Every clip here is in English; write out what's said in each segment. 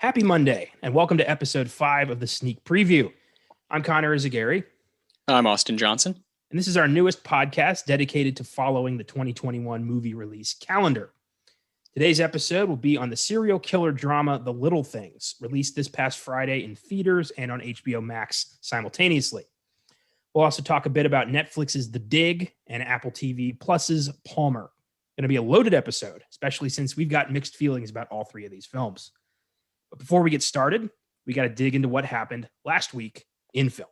Happy Monday, and welcome to episode 5 of the Sneak Preview. I'm Connor Eyzaguirre. I'm Austin Johnson. And this is our newest podcast dedicated to following the 2021 movie release calendar. Today's episode will be on the serial killer drama The Little Things, released this past Friday in theaters and on HBO Max simultaneously. We'll also talk a bit about Netflix's The Dig and Apple TV Plus's Palmer. Going to be a loaded episode, especially since we've got mixed feelings about all three of these films. But before we get started, we got to dig into what happened last week in film.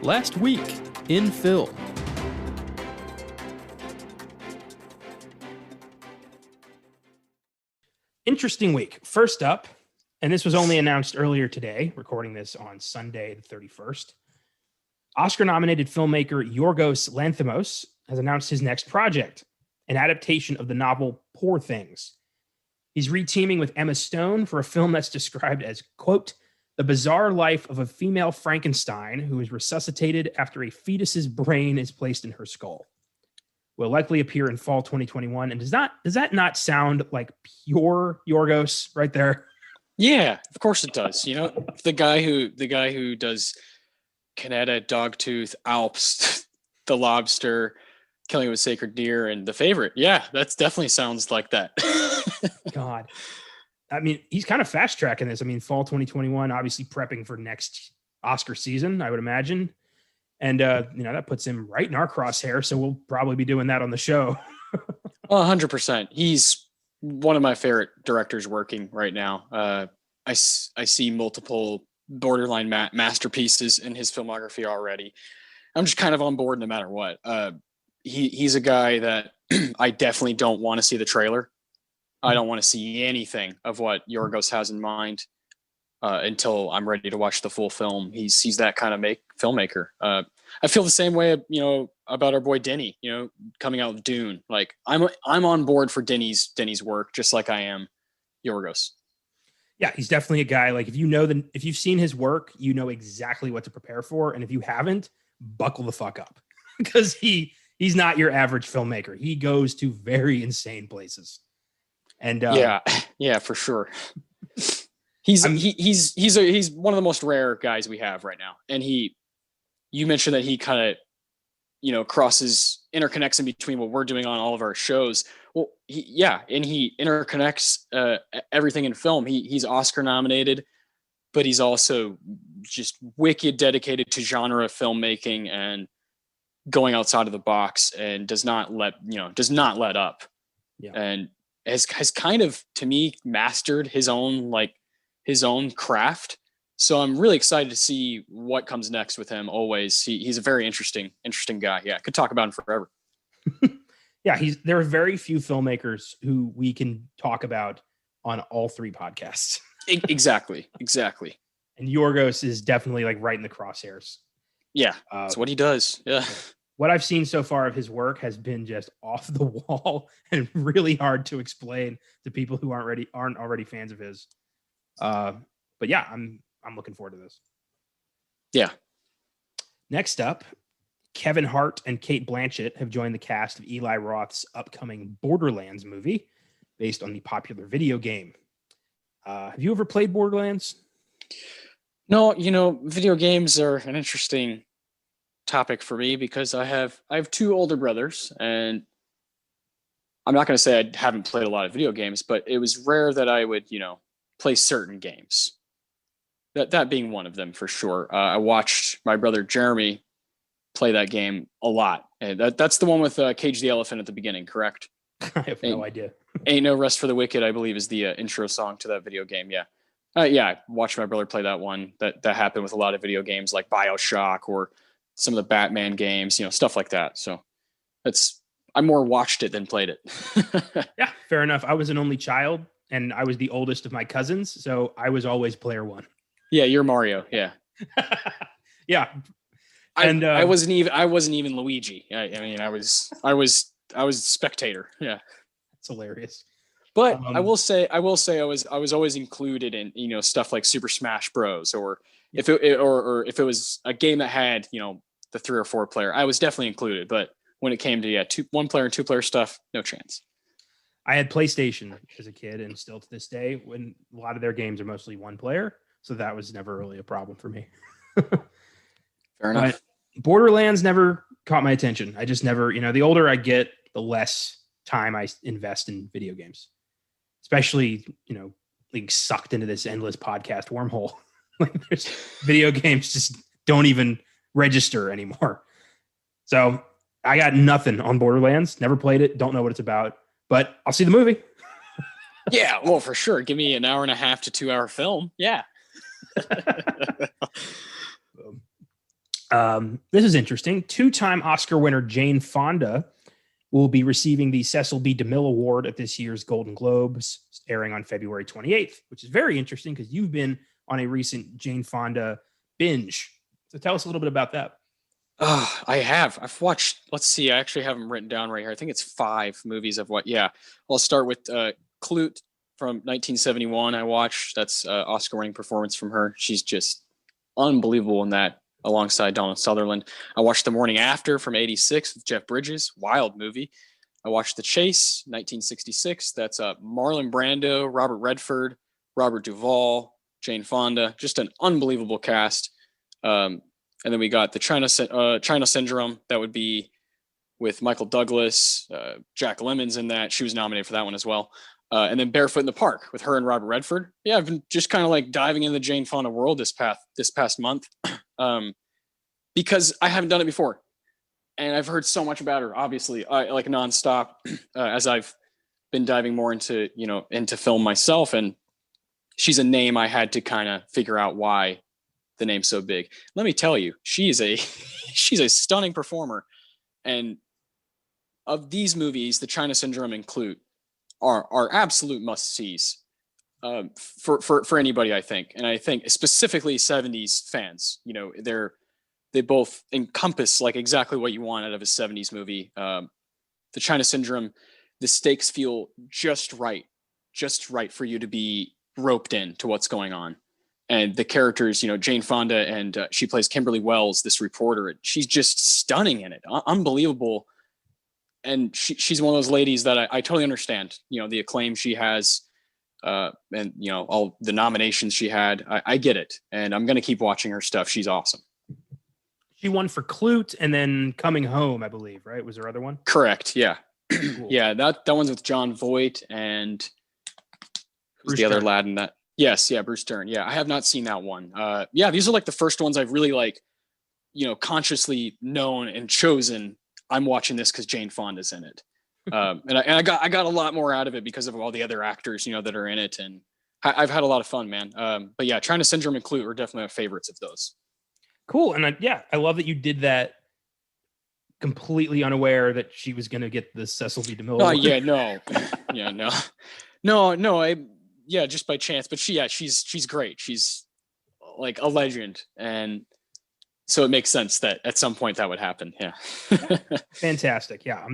Last week in film. Interesting week. First up, and this was only announced earlier today, recording this on Sunday the 31st, Oscar-nominated filmmaker Yorgos Lanthimos has announced his next project, an adaptation of the novel Poor Things. He's reteaming with Emma Stone for a film that's described as, quote, the bizarre life of a female Frankenstein who is resuscitated after a fetus's brain is placed in her skull. Will likely appear in fall 2021. And does that not sound like pure Yorgos right there? Yeah, of course it does. You know, the guy who does Canada, Dogtooth, Alps, The Lobster, Killing of a Sacred Deer, and The Favorite. Yeah, that definitely sounds like that. God. I mean, he's kind of fast tracking this. I mean, fall 2021, obviously prepping for next Oscar season, I would imagine. And, that puts him right in our crosshair. So we'll probably be doing that on the show. 100%. He's one of my favorite directors working right now. I see multiple borderline masterpieces in his filmography already. I'm just kind of on board no matter what. He's a guy that I definitely don't want to see the trailer. I don't want to see anything of what Yorgos has in mind until I'm ready to watch the full film. He's that kind of filmmaker. I feel the same way, about our boy Denny, coming out with Dune. Like I'm on board for Denny's work, just like I am Yorgos. Yeah, he's definitely a guy. Like if you've seen his work, you know exactly what to prepare for. And if you haven't, buckle the fuck up because he's not your average filmmaker. He goes to very insane places. And yeah, for sure. He's one of the most rare guys we have right now. And you mentioned that he kind of, interconnects in between what we're doing on all of our shows. Well, he interconnects everything in film. He's Oscar nominated, but he's also just wicked dedicated to genre filmmaking and going outside of the box, and does not let up. Yeah. And has kind of, to me, mastered his own craft. So I'm really excited to see what comes next with him. Always, he's a very interesting guy. Yeah, could talk about him forever. Yeah, there are very few filmmakers who we can talk about on all three podcasts. Exactly. And Yorgos is definitely like right in the crosshairs. Yeah, that's what he does. Yeah. What I've seen so far of his work has been just off the wall and really hard to explain to people who aren't already fans of his. But yeah, I'm looking forward to this. Yeah. Next up, Kevin Hart and Cate Blanchett have joined the cast of Eli Roth's upcoming Borderlands movie based on the popular video game. Have you ever played Borderlands? No, video games are an interesting topic for me because I have two older brothers, and I'm not going to say I haven't played a lot of video games, but it was rare that I would, play certain games. That being one of them for sure. I watched my brother Jeremy play that game a lot. And that's the one with Cage the Elephant at the beginning, correct? I have no idea. Ain't No Rest for the Wicked, I believe, is the intro song to that video game. Yeah. I watched my brother play that one. That happened with a lot of video games like BioShock or some of the Batman games, stuff like that. So I more watched it than played it. Yeah, fair enough. I was an only child and I was the oldest of my cousins. So I was always player one. Yeah. You're Mario. Yeah. Yeah. And I wasn't even Luigi. I was spectator. Yeah. That's hilarious. But I will say I was always included in, stuff like Super Smash Bros. Or if it was a game that had, the 3 or 4 player, I was definitely included, but when it came to one player and two player stuff, no chance. I had PlayStation as a kid, and still to this day, when a lot of their games are mostly one player, so that was never really a problem for me. Fair enough. But Borderlands never caught my attention. I just never, the older I get, the less time I invest in video games, especially, being sucked into this endless podcast wormhole. Like, there's video games just don't even register anymore. So I got nothing on Borderlands. Never played it. Don't know what it's about. But I'll see the movie. Yeah, well, for sure. Give me an 1.5 to 2 hour film. Yeah. This is interesting. 2-time Oscar winner Jane Fonda will be receiving the Cecil B. DeMille Award at this year's Golden Globes, airing on February 28th, which is very interesting because you've been on a recent Jane Fonda binge. So tell us a little bit about that. I have. I've watched, let's see, I actually have them written down right here. I think it's 5 movies of what. Yeah. I'll start with Clute from 1971. I watched. That's Oscar-winning performance from her. She's just unbelievable in that, alongside Donald Sutherland. I watched The Morning After from 86 with Jeff Bridges. Wild movie. I watched The Chase, 1966. That's Marlon Brando, Robert Redford, Robert Duvall, Jane Fonda. Just an unbelievable cast. And then we got the China Syndrome. That would be with Michael Douglas, Jack Lemmon's in that. She was nominated for that one as well. And then Barefoot in the Park with her and Robert Redford. Yeah, I've been just kind of like diving in the Jane Fonda world this past month, because I haven't done it before, and I've heard so much about her. Obviously, like nonstop, as I've been diving more into film myself, and she's a name I had to kind of figure out why the name's so big. Let me tell you, she's a stunning performer, and of these movies, The China Syndrome and Clute are absolute must-sees for anybody, I think. And I think specifically 70s fans, they both encompass like exactly what you want out of a 70s movie. The China Syndrome, the stakes feel just right for you to be roped in to what's going on. And the characters, Jane Fonda, and she plays Kimberly Wells, this reporter. She's just stunning in it. Unbelievable. And she's one of those ladies that I totally understand, the acclaim she has, and, all the nominations she had. I get it. And I'm going to keep watching her stuff. She's awesome. She won for Clute and then Coming Home, I believe, right? Was there other one? Correct. Yeah. Cool. Yeah. That one's with John Voight and who's Bruce the other Dern. lad in that? Yes. Yeah. Bruce Dern. Yeah. I have not seen that one. Yeah. These are like the first ones I've really consciously known and chosen. I'm watching this because Jane Fonda's in it. And I got a lot more out of it because of all the other actors, that are in it. And I've had a lot of fun, man. But yeah, China Syndrome and Clute are definitely my favorites of those. Cool. And I love that you did that completely unaware that she was going to get the Cecil B. DeMille. Oh, yeah, no. Yeah, no. Just by chance. But she's great. She's like a legend. And so it makes sense that at some point that would happen. Yeah. Fantastic. Yeah.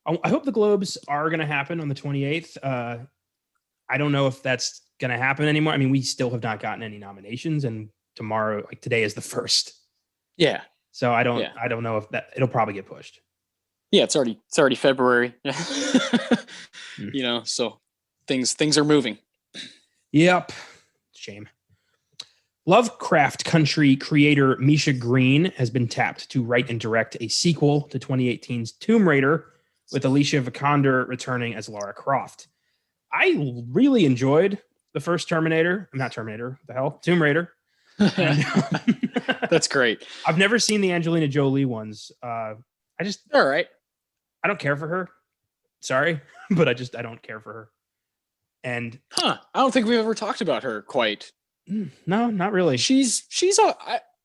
I hope the Globes are going to happen on the 28th. I don't know if that's going to happen anymore. I mean, we still have not gotten any nominations, and today is the 1st. Yeah. So I don't know if it'll probably get pushed. Yeah. It's already February. So things are moving. Yep. Shame. Lovecraft Country creator Misha Green has been tapped to write and direct a sequel to 2018's Tomb Raider, with Alicia Vikander returning as Lara Croft. I really enjoyed the first Tomb Raider. That's great. I've never seen the Angelina Jolie ones. All right. I don't care for her. Sorry, but I don't care for her. And I don't think we've ever talked about her quite. No, not really.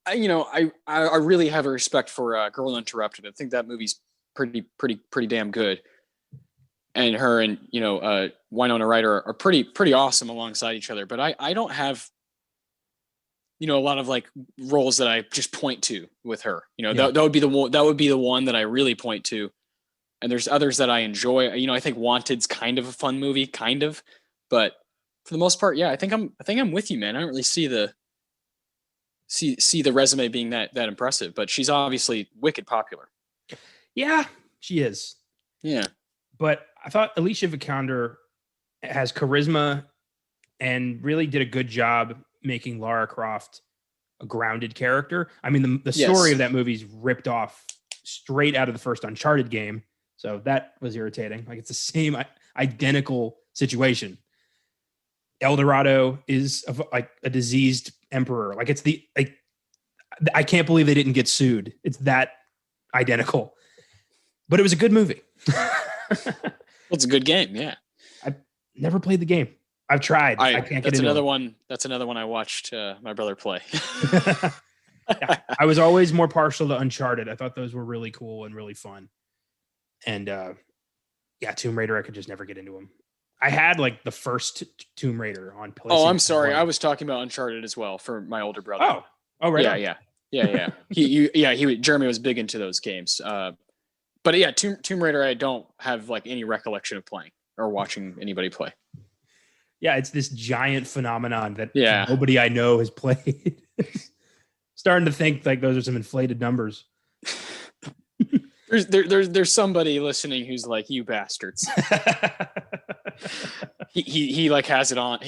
I really have a respect for Girl Interrupted. I think that movie's pretty damn good. And her and Winona Ryder are pretty awesome alongside each other. But I don't have a lot of like roles that I just point to with her. That would be the one that I really point to. And there's others that I enjoy. I think Wanted's kind of a fun movie, but for the most part, yeah, I think I'm with you, man. I don't really see the resume being that impressive, but she's obviously wicked popular. Yeah, she is. Yeah. But I thought Alicia Vikander has charisma and really did a good job making Lara Croft a grounded character. I mean, the story Yes. of that movie is ripped off straight out of the first Uncharted game. So that was irritating. Like, it's the same identical situation. El Dorado is like a diseased emperor. Like, it's I can't believe they didn't get sued. It's that identical. But it was a good movie. Well, it's a good game. Yeah. I've never played the game. I've tried. I can't get that's into another it. one. That's another one I watched my brother play. Yeah, I was always more partial to Uncharted. I thought those were really cool and really fun. And yeah, Tomb Raider, I could just never get into them. I had like the first Tomb Raider on PlayStation. Oh, I'm sorry. 1. I was talking about Uncharted as well for my older brother. Oh, right. Yeah. Jeremy was big into those games. But yeah, Tomb Raider, I don't have like any recollection of playing or watching anybody play. Yeah, it's this giant phenomenon that Yeah. nobody I know has played. Starting to think like those are some inflated numbers. There's somebody listening who's like, you bastards. he like has it on.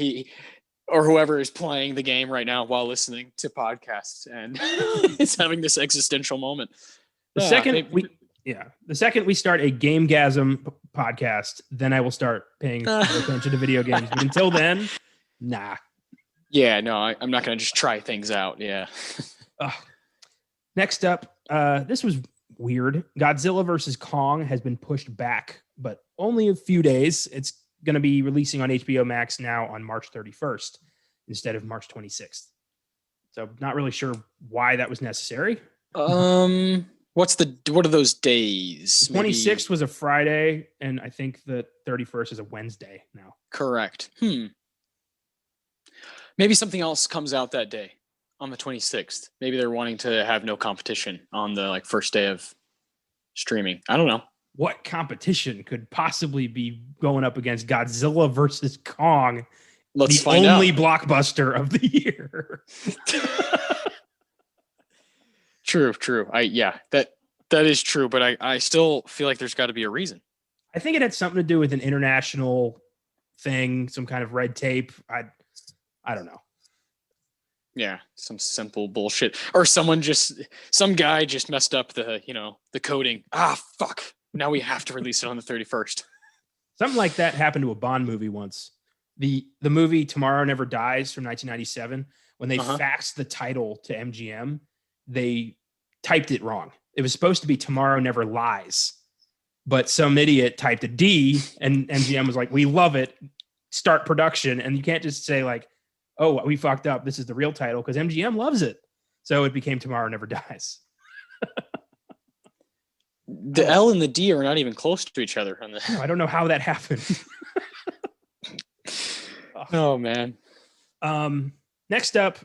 Or whoever is playing the game right now while listening to podcasts and is having this existential moment. The second we start a Gamegasm podcast, then I will start paying attention to video games. But until then, nah. Yeah, no, I'm not going to just try things out. Yeah. Next up, this was weird. Godzilla vs. Kong has been pushed back, but only a few days. It's going to be releasing on HBO Max now on March 31st instead of March 26th. So not really sure why that was necessary. What are those days? 26th was a Friday, and I think the 31st is a Wednesday now. Correct. Maybe something else comes out that day on the 26th. Maybe they're wanting to have no competition on the like first day of streaming. I don't know. What competition could possibly be going up against Godzilla versus Kong? Let's the find out. only blockbuster of the year. True. That is true, but I still feel like there's got to be a reason. I think it had something to do with an international thing, some kind of red tape. I don't know. Yeah, some simple bullshit, or some guy just messed up the coding. Fuck! Now we have to release it on the 31st. Something like that happened to a Bond movie once. The movie Tomorrow Never Dies from 1997. When they faxed the title to MGM, they typed it wrong. It was supposed to be Tomorrow Never Lies, but some idiot typed a D, and MGM was like, "We love it. Start production." And you can't just say like, "Oh, we fucked up. This is the real title," because MGM loves it. So it became Tomorrow Never Dies. The L and the D are not even close to each other on this. No, I don't know how that happened. Oh man. Next up,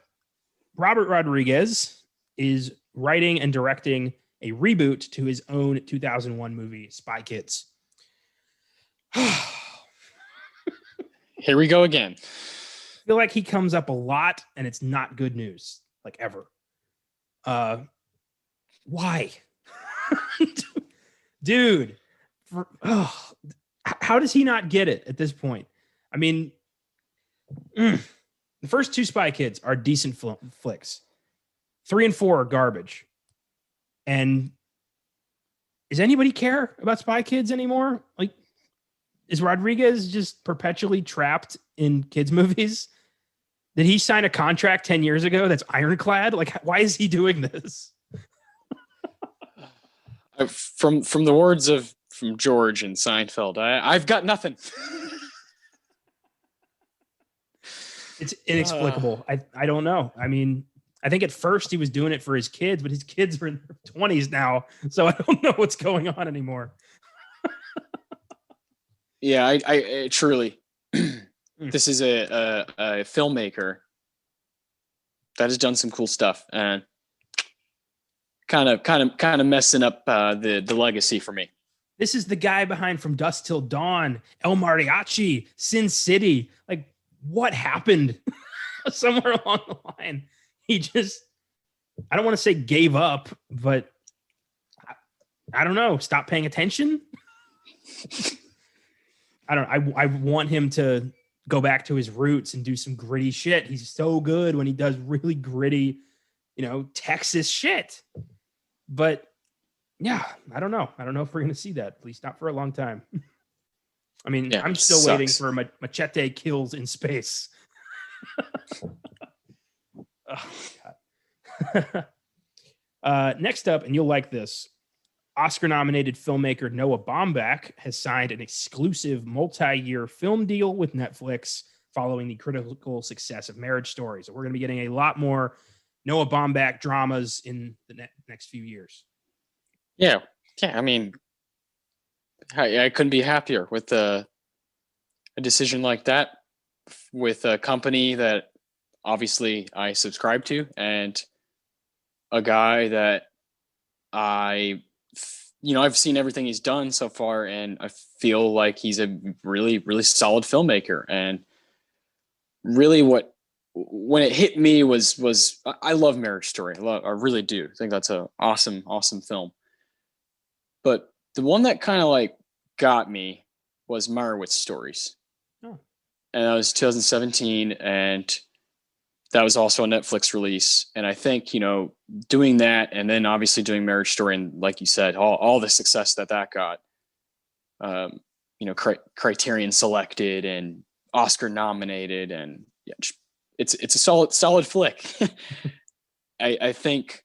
Robert Rodriguez is writing and directing a reboot to his own 2001 movie, Spy Kids. Here we go again. I feel like he comes up a lot and it's not good news, like ever. Why? Dude, how does he not get it at this point? I mean, the first two Spy Kids are decent flicks. 3 and 4 are garbage. And does anybody care about Spy Kids anymore? Like, is Rodriguez just perpetually trapped in kids movies? Did he sign a contract 10 years ago that's ironclad? Like, why is he doing this? From the words from George and Seinfeld, I've got nothing. It's inexplicable. I don't know. I mean, I think at first he was doing it for his kids, but his kids are in their 20s now, so I don't know what's going on anymore. Yeah, I truly. This is a filmmaker that has done some cool stuff and kind of messing up the legacy for me. This is the guy behind From Dusk Till Dawn, El Mariachi, Sin City. Like, what happened? Somewhere along the line, he just, I don't want to say gave up, but I don't know, stop paying attention. I want him to go back to his roots and do some gritty shit. He's so good when he does really gritty, Texas shit. But yeah, I don't know. I don't know if we're going to see that. At least not for a long time. I mean, Yeah, I'm still sucks. waiting for Machete Kills in Space. Oh, God. Next up, and you'll like this, Oscar-nominated filmmaker Noah Baumbach has signed an exclusive multi-year film deal with Netflix following the critical success of Marriage Story. So we're going to be getting a lot more Noah Baumbach dramas in the next few years. Yeah. I mean, I couldn't be happier with a decision like that with a company that obviously I subscribe to and a guy that I've seen everything he's done so far, and I feel like he's a really, really solid filmmaker. And really when it hit me was I love Marriage Story. I really do. I think that's an awesome, awesome film. But the one that kind of like got me was Meyerowitz Stories. Oh. And that was 2017, and that was also a Netflix release. And I think, doing that and then obviously doing Marriage Story, and like you said, all the success that got, Criterion selected and Oscar nominated, and yeah, it's a solid flick. I think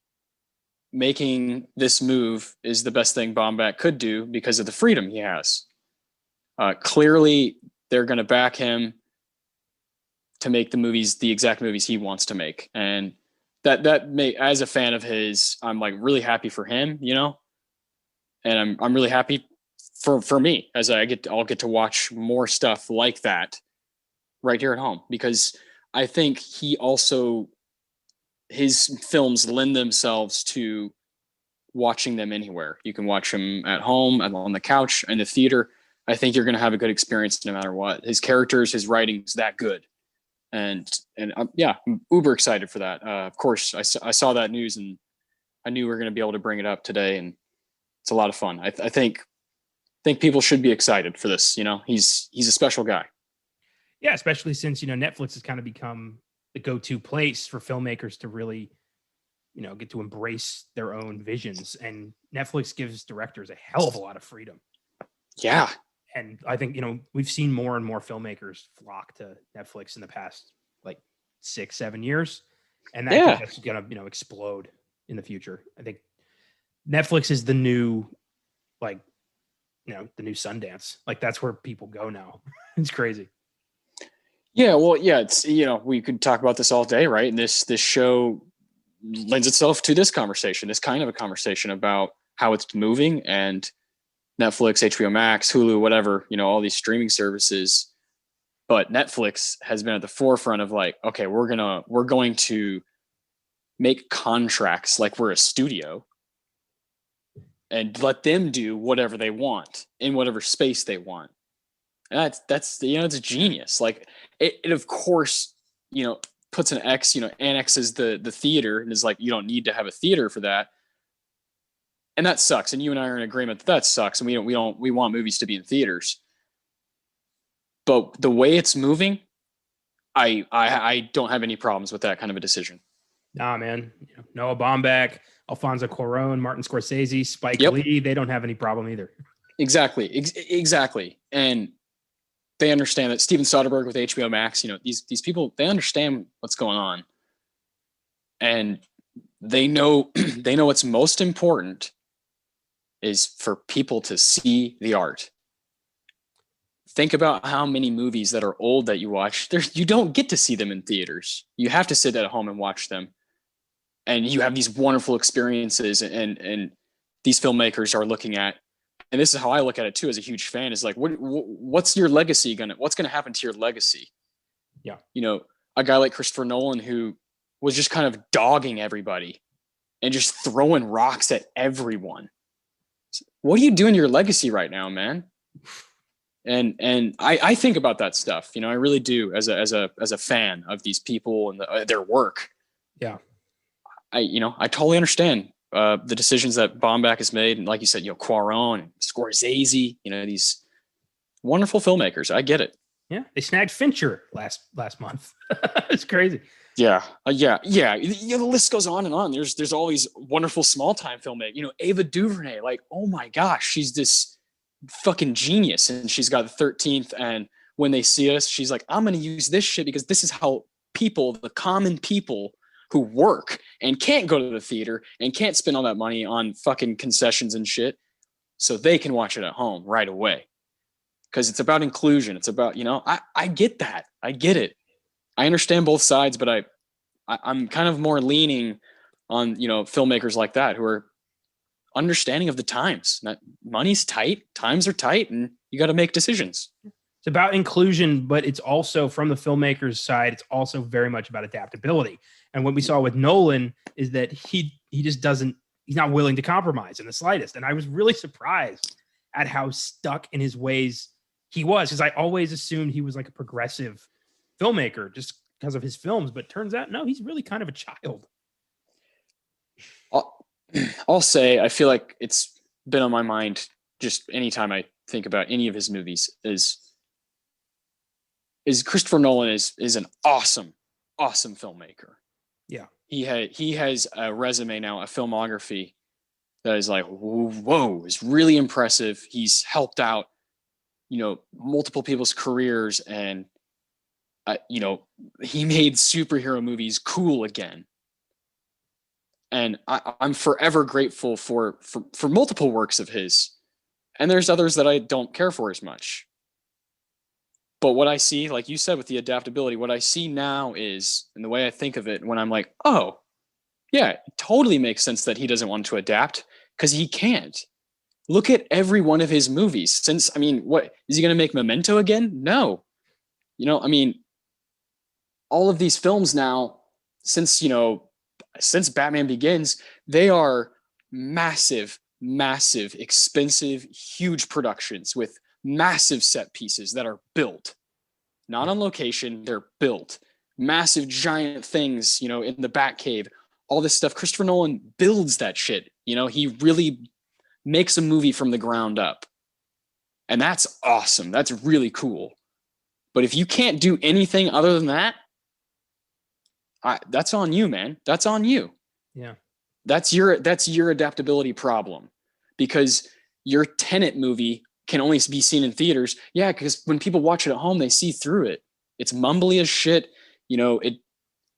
making this move is the best thing Baumbach could do because of the freedom he has. Clearly, they're going to back him to make the exact movies he wants to make. And that may, as a fan of his, I'm like really happy for him, and I'm really happy for me as I'll get to watch more stuff like that right here at home, because I think his films lend themselves to watching them anywhere. You can watch them at home, on the couch, in the theater. I think you're going to have a good experience no matter what. His characters, his writing's that good. And I'm uber excited for that. Of course, I saw that news and I knew we were going to be able to bring it up today, and it's a lot of fun. I think people should be excited for this. He's a special guy. Yeah, especially since Netflix has kind of become the go-to place for filmmakers to really, get to embrace their own visions, and Netflix gives directors a hell of a lot of freedom. Yeah. And I think, we've seen more and more filmmakers flock to Netflix in the past, like 6-7 years. And that's going to, explode in the future. I think Netflix is the new, the new Sundance. Like, that's where people go now. It's crazy. Yeah. Well, yeah, it's, we could talk about this all day, right? And this show lends itself to this conversation, this kind of a conversation about how it's moving, and Netflix, HBO Max, Hulu, whatever, all these streaming services. But Netflix has been at the forefront of like, okay, we're going to make contracts like we're a studio and let them do whatever they want in whatever space they want. And that's it's genius. Like it of course, puts an X, annexes the theater, and is like, you don't need to have a theater for that. And that sucks. And you and I are in agreement that sucks. And we want movies to be in theaters. But the way it's moving, I don't have any problems with that kind of a decision. Nah, man. Noah Baumbach, Alfonso Cuarón, Martin Scorsese, Spike Lee, they don't have any problem either. Exactly. Exactly. And they understand that. Steven Soderbergh with HBO Max, these people, they understand what's going on. And they know what's most important is for people to see the art. Think about how many movies that are old that you watch. You don't get to see them in theaters. You have to sit at home and watch them. And you have these wonderful experiences, and these filmmakers are looking at, and this is how I look at it too as a huge fan, is like, what's your legacy what's going to happen to your legacy? Yeah. A guy like Christopher Nolan, who was just kind of dogging everybody and just throwing rocks at everyone. What are you doing to your legacy right now, man? And I think about that stuff. I really do as a fan of these people and their work. Yeah. I totally understand the decisions that Baumbach has made, and like you said, Cuarón, Scorsese, these wonderful filmmakers. I get it. Yeah, they snagged Fincher last month. It's crazy. Yeah. The list goes on and on. There's all these wonderful small time filmmakers. Ava DuVernay, like, oh my gosh, she's this fucking genius, and she's got the 13th. And when they see us, she's like, I'm gonna use this shit because this is how the common people who work and can't go to the theater and can't spend all that money on fucking concessions and shit, so they can watch it at home right away. Because it's about inclusion. It's about, I get that. I get it. I understand both sides, but I'm kind of more leaning on, filmmakers like that who are understanding of the times. That money's tight, times are tight, and you got to make decisions. It's about inclusion, but it's also, from the filmmaker's side, it's also very much about adaptability. And what we saw with Nolan is that he just he's not willing to compromise in the slightest. And I was really surprised at how stuck in his ways he was, because I always assumed he was like a progressive filmmaker just because of his films, but turns out, no, he's really kind of a child. I'll say, I feel like it's been on my mind just anytime I think about any of his movies is Christopher Nolan is an awesome filmmaker. Yeah. He has a resume now, a filmography that is like, whoa, is really impressive. He's helped out, multiple people's careers, and he made superhero movies cool again. And I'm forever grateful for multiple works of his. And there's others that I don't care for as much. But what I see, like you said, with the adaptability, what I see now is, and the way I think of it, when I'm like, oh, yeah, it totally makes sense that he doesn't want to adapt, because he can't. Look at every one of his movies. What is he going to make Memento again? No. All of these films now, since Batman Begins, they are massive, expensive, huge productions with massive set pieces that are built, not on location. They're built, massive, giant things, in the Batcave, all this stuff. Christopher Nolan builds that shit. He really makes a movie from the ground up. And that's awesome. That's really cool. But if you can't do anything other than that, that's on you, man. That's on you. Yeah. That's your adaptability problem, because your Tenet movie can only be seen in theaters. Yeah, because when people watch it at home, they see through it. It's mumbly as shit. It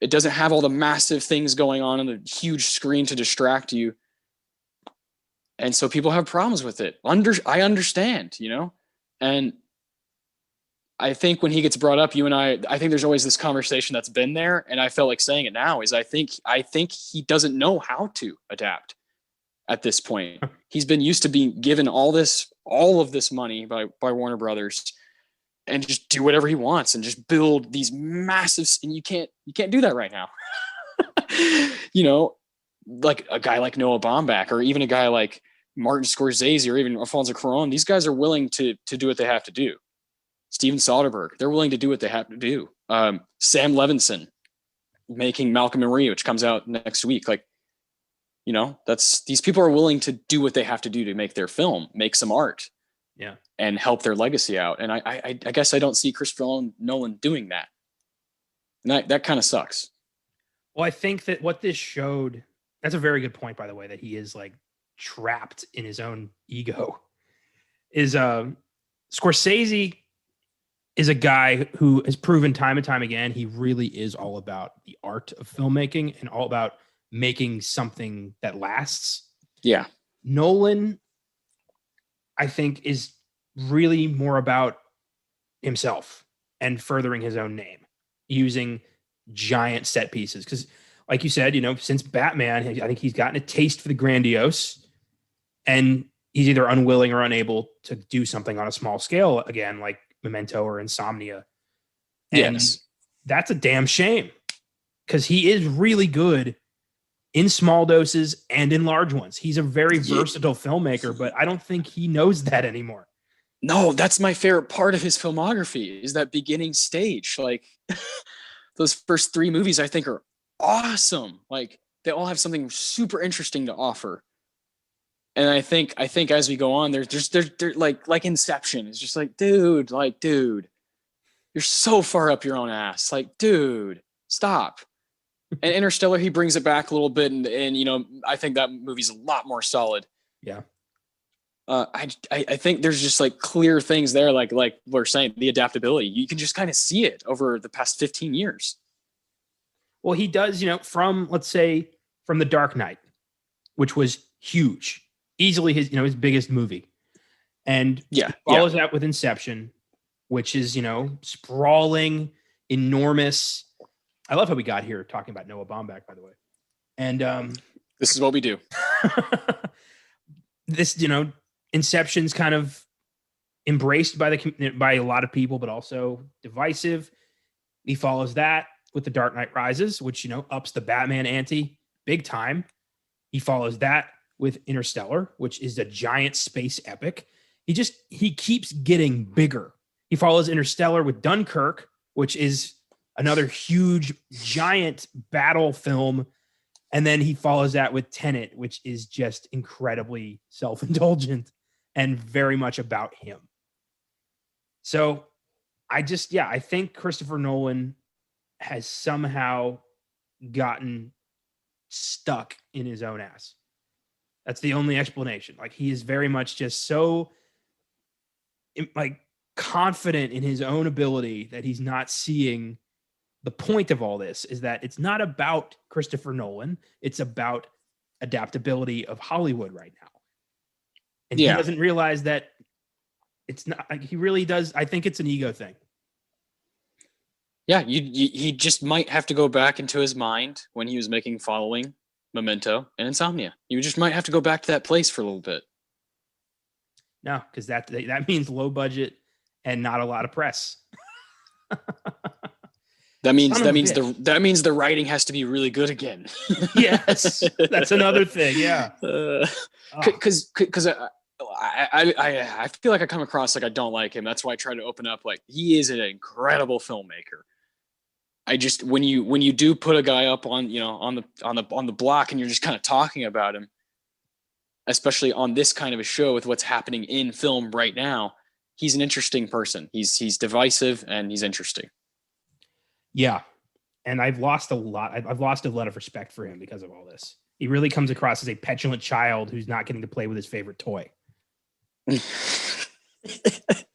doesn't have all the massive things going on a huge screen to distract you. And so people have problems with it. I understand, and I think when he gets brought up, you and I think there's always this conversation that's been there, and I felt like saying it now, is I think he doesn't know how to adapt at this point. He's been used to being given all of this money by Warner Brothers, and just do whatever he wants and just build these massive, and you can't do that right now. Like a guy like Noah Baumbach, or even a guy like Martin Scorsese, or even Alfonso Cuarón, these guys are willing to do what they have to do. Steven Soderbergh, they're willing to do what they have to do. Sam Levinson making Malcolm and Marie, which comes out next week. Like, these people are willing to do what they have to do to make their film, make some art, yeah, and help their legacy out. And I guess I don't see Christopher Nolan doing that. And that kind of sucks. Well, I think that what this showed, that's a very good point, by the way, that he is like trapped in his own ego, is Scorsese is a guy who has proven time and time again he really is all about the art of filmmaking and all about making something that lasts. Yeah. Nolan, I think, is really more about himself and furthering his own name, using giant set pieces. Because, like you said, since Batman, I think he's gotten a taste for the grandiose, and he's either unwilling or unable to do something on a small scale again, like Memento or Insomnia. And yes, that's a damn shame, because he is really good in small doses and in large ones. He's a very versatile filmmaker, but I don't think he knows that anymore. No, that's my favorite part of his filmography, is that beginning stage. Like those first 3 movies I think are awesome. Like they all have something super interesting to offer. And I think as we go on, they're like Inception. It's just like, dude, you're so far up your own ass. Like, dude, stop. And Interstellar, he brings it back a little bit, and you know, I think that movie's a lot more solid. Yeah. I think there's just like clear things there, like we're saying, the adaptability. You can just kind of see it over the past 15 years. Well, he does, from, let's say, from The Dark Knight, which was huge, easily his biggest movie. And follows that with Inception, which is, sprawling, enormous. I love how we got here talking about Noah Baumbach, by the way. And this is what we do. This, Inception's kind of embraced by a lot of people, but also divisive. He follows that with The Dark Knight Rises, which, ups the Batman ante big time. He follows that with Interstellar, which is a giant space epic. He keeps getting bigger. He follows Interstellar with Dunkirk, which is another huge, giant battle film. And then he follows that with Tenet, which is just incredibly self-indulgent and very much about him. So I think Christopher Nolan has somehow gotten stuck in his own ass. That's the only explanation. Like, he is very much just so like confident in his own ability that he's not seeing the point of all this is that it's not about Christopher Nolan. It's about adaptability of Hollywood right now. And he doesn't realize that it's not like he really does. I think it's an ego thing. Yeah, he just might have to go back into his mind when he was making Following, Memento, and Insomnia. You just might have to go back to that place for a little bit. No, because that means low budget and not a lot of press. That means the writing has to be really good again. Yes, that's another thing. Yeah, because I feel like I come across like I don't like him. That's why I try to open up. Like, he is an incredible filmmaker. I just when you do put a guy up on the block and you're just kind of talking about him, especially on this kind of a show with what's happening in film right now, he's an interesting person. He's divisive and he's interesting. Yeah. And I've lost a lot of respect for him because of all this. He really comes across as a petulant child who's not getting to play with his favorite toy.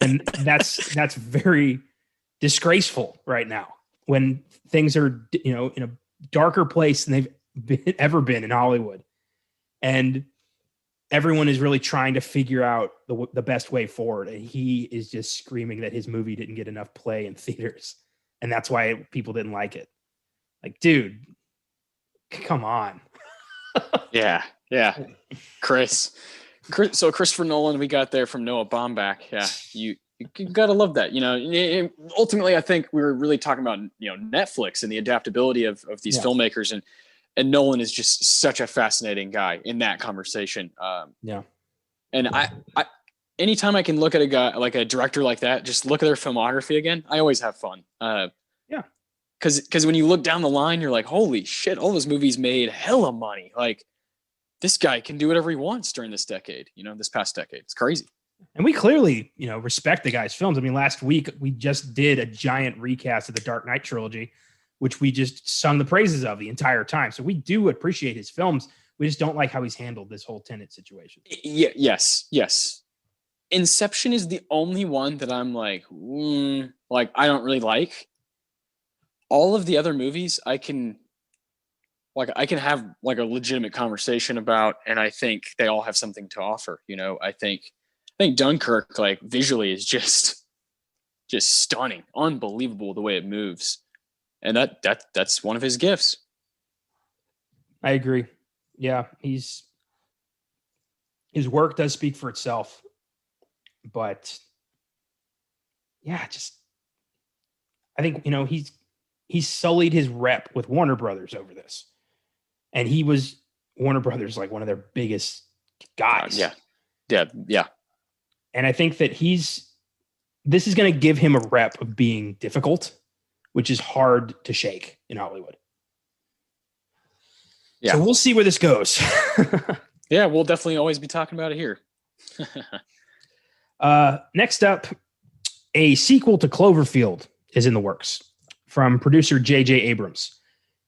And that's very disgraceful right now when things are, in a darker place than they've ever been in Hollywood. And everyone is really trying to figure out the best way forward. And he is just screaming that his movie didn't get enough play in theaters. And that's why people didn't like it. Like, dude, come on. Yeah. Chris. So Christopher Nolan, we got there from Noah Baumbach. Yeah, you got to love that. Ultimately, I think we were really talking about Netflix and the adaptability of these filmmakers, and Nolan is just such a fascinating guy in that conversation. And I anytime I can look at a guy like a director like that, just look at their filmography again, I always have fun. Because when you look down the line, you're like, holy shit, all those movies made hella money. Like, this guy can do whatever he wants during this decade, this past decade. It's crazy. And we clearly, respect the guy's films. I mean, last week we just did a giant recast of the Dark Knight trilogy, which we just sung the praises of the entire time. So we do appreciate his films. We just don't like how he's handled this whole Tenet situation. Yes. Inception is the only one that I'm like, I don't really like. All of the other movies I can have like a legitimate conversation about, and I think they all have something to offer. I think Dunkirk, like, visually is just stunning, unbelievable the way it moves, and that's one of his gifts. I agree. Yeah, his work does speak for itself, but yeah, I think he's sullied his rep with Warner Brothers over this. And he was Warner Brothers, like, one of their biggest guys. Yeah. And I think that this is going to give him a rep of being difficult, which is hard to shake in Hollywood. So we'll see where this goes. Yeah, we'll definitely always be talking about it here. Next up, a sequel to Cloverfield is in the works from producer J.J. Abrams.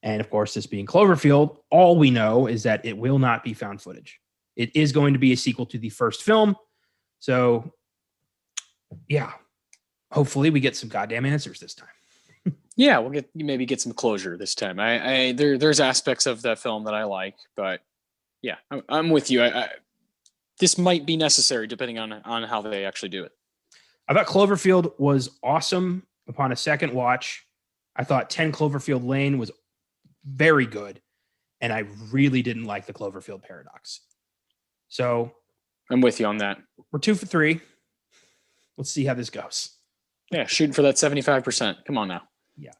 And of course, this being Cloverfield, all we know is that it will not be found footage. It is going to be a sequel to the first film. So, yeah, hopefully we get some goddamn answers this time. Yeah, we'll maybe get some closure this time. There's aspects of that film that I like, but yeah, I'm with you. This might be necessary depending on how they actually do it. I thought Cloverfield was awesome upon a second watch. I thought 10 Cloverfield Lane was very good, and I really didn't like the Cloverfield paradox. So I'm with you on that. We're 2 for 3. Let's see how this goes. Yeah, shooting for that 75%. Come on now. Yeah.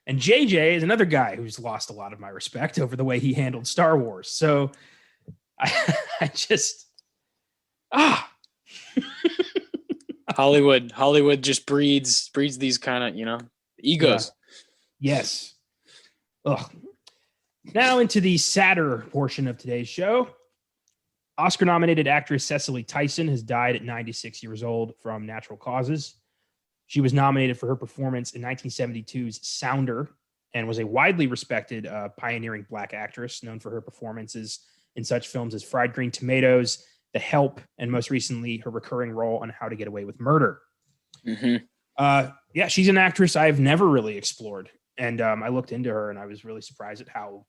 And JJ is another guy who's lost a lot of my respect over the way he handled Star Wars. So I just Hollywood just breeds these kind of, egos. Yeah. Yes. Ugh. Now into the sadder portion of today's show. Oscar-nominated actress Cecily Tyson has died at 96 years old from natural causes. She was nominated for her performance in 1972's Sounder and was a widely respected pioneering Black actress known for her performances in such films as Fried Green Tomatoes, The Help, and most recently her recurring role on How to Get Away with Murder. Mm-hmm. Yeah, she's an actress I've never really explored. And I looked into her and I was really surprised at how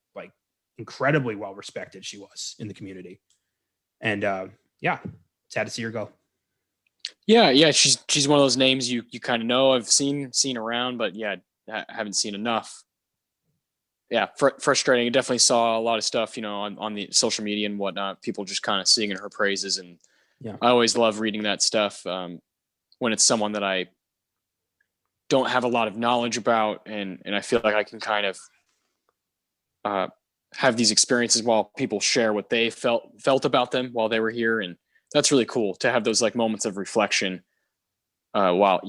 incredibly well respected she was in the community. And yeah, sad to see her go. Yeah, she's one of those names you kind of know. I've seen around, but yeah, I haven't seen enough. Yeah, frustrating. I definitely saw a lot of stuff, on the social media and whatnot. People just kind of singing her praises, and yeah, I always love reading that stuff when it's someone that I don't have a lot of knowledge about, and I feel like I can kind of have these experiences while people share what they felt about them while they were here, and that's really cool to have those moments of reflection. While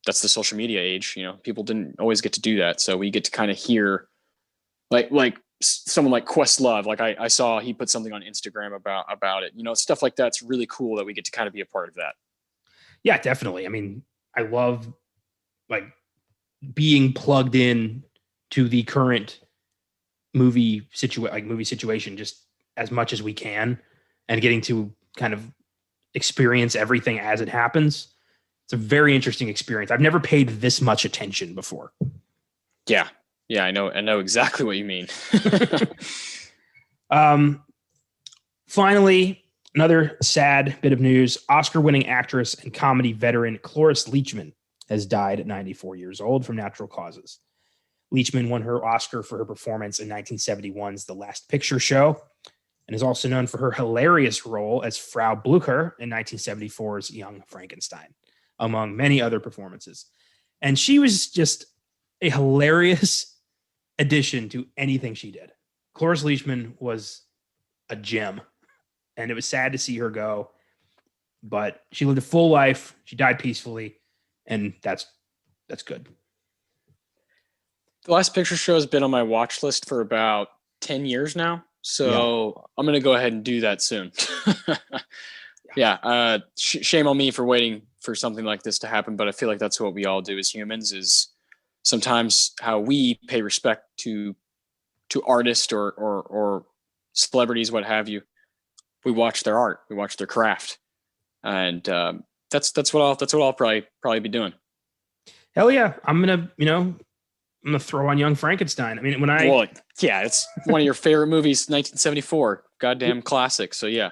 that's the social media age. People didn't always get to do that, so we get to kind of hear, like someone like Questlove. I saw he put something on Instagram about it. Stuff like that's really cool that we get to kind of be a part of that. Yeah, definitely. I mean, I love being plugged in to the current movie situation just as much as we can, and getting to kind of experience everything as it happens. It's a very interesting experience. I've never paid this much attention before. Yeah, I know exactly what you mean. Finally, another sad bit of news. Oscar-winning actress and comedy veteran Cloris Leachman has died at 94 years old from natural causes. Leachman won her Oscar for her performance in 1971's The Last Picture Show, and is also known for her hilarious role as Frau Blucher in 1974's Young Frankenstein, among many other performances. And she was just a hilarious addition to anything she did. Cloris Leachman was a gem, and it was sad to see her go, but she lived a full life. She died peacefully, and that's good. The Last Picture Show has been on my watch list for about 10 years now. So I'm going to go ahead and do that soon. Yeah. Shame on me for waiting for something like this to happen, but I feel like that's what we all do as humans, is sometimes how we pay respect to artists or celebrities, what have you. We watch their art, we watch their craft. And that's what I'll probably be doing. Hell yeah. I'm going to throw on Young Frankenstein. I mean, it's one of your favorite movies, 1974, goddamn classic. So yeah.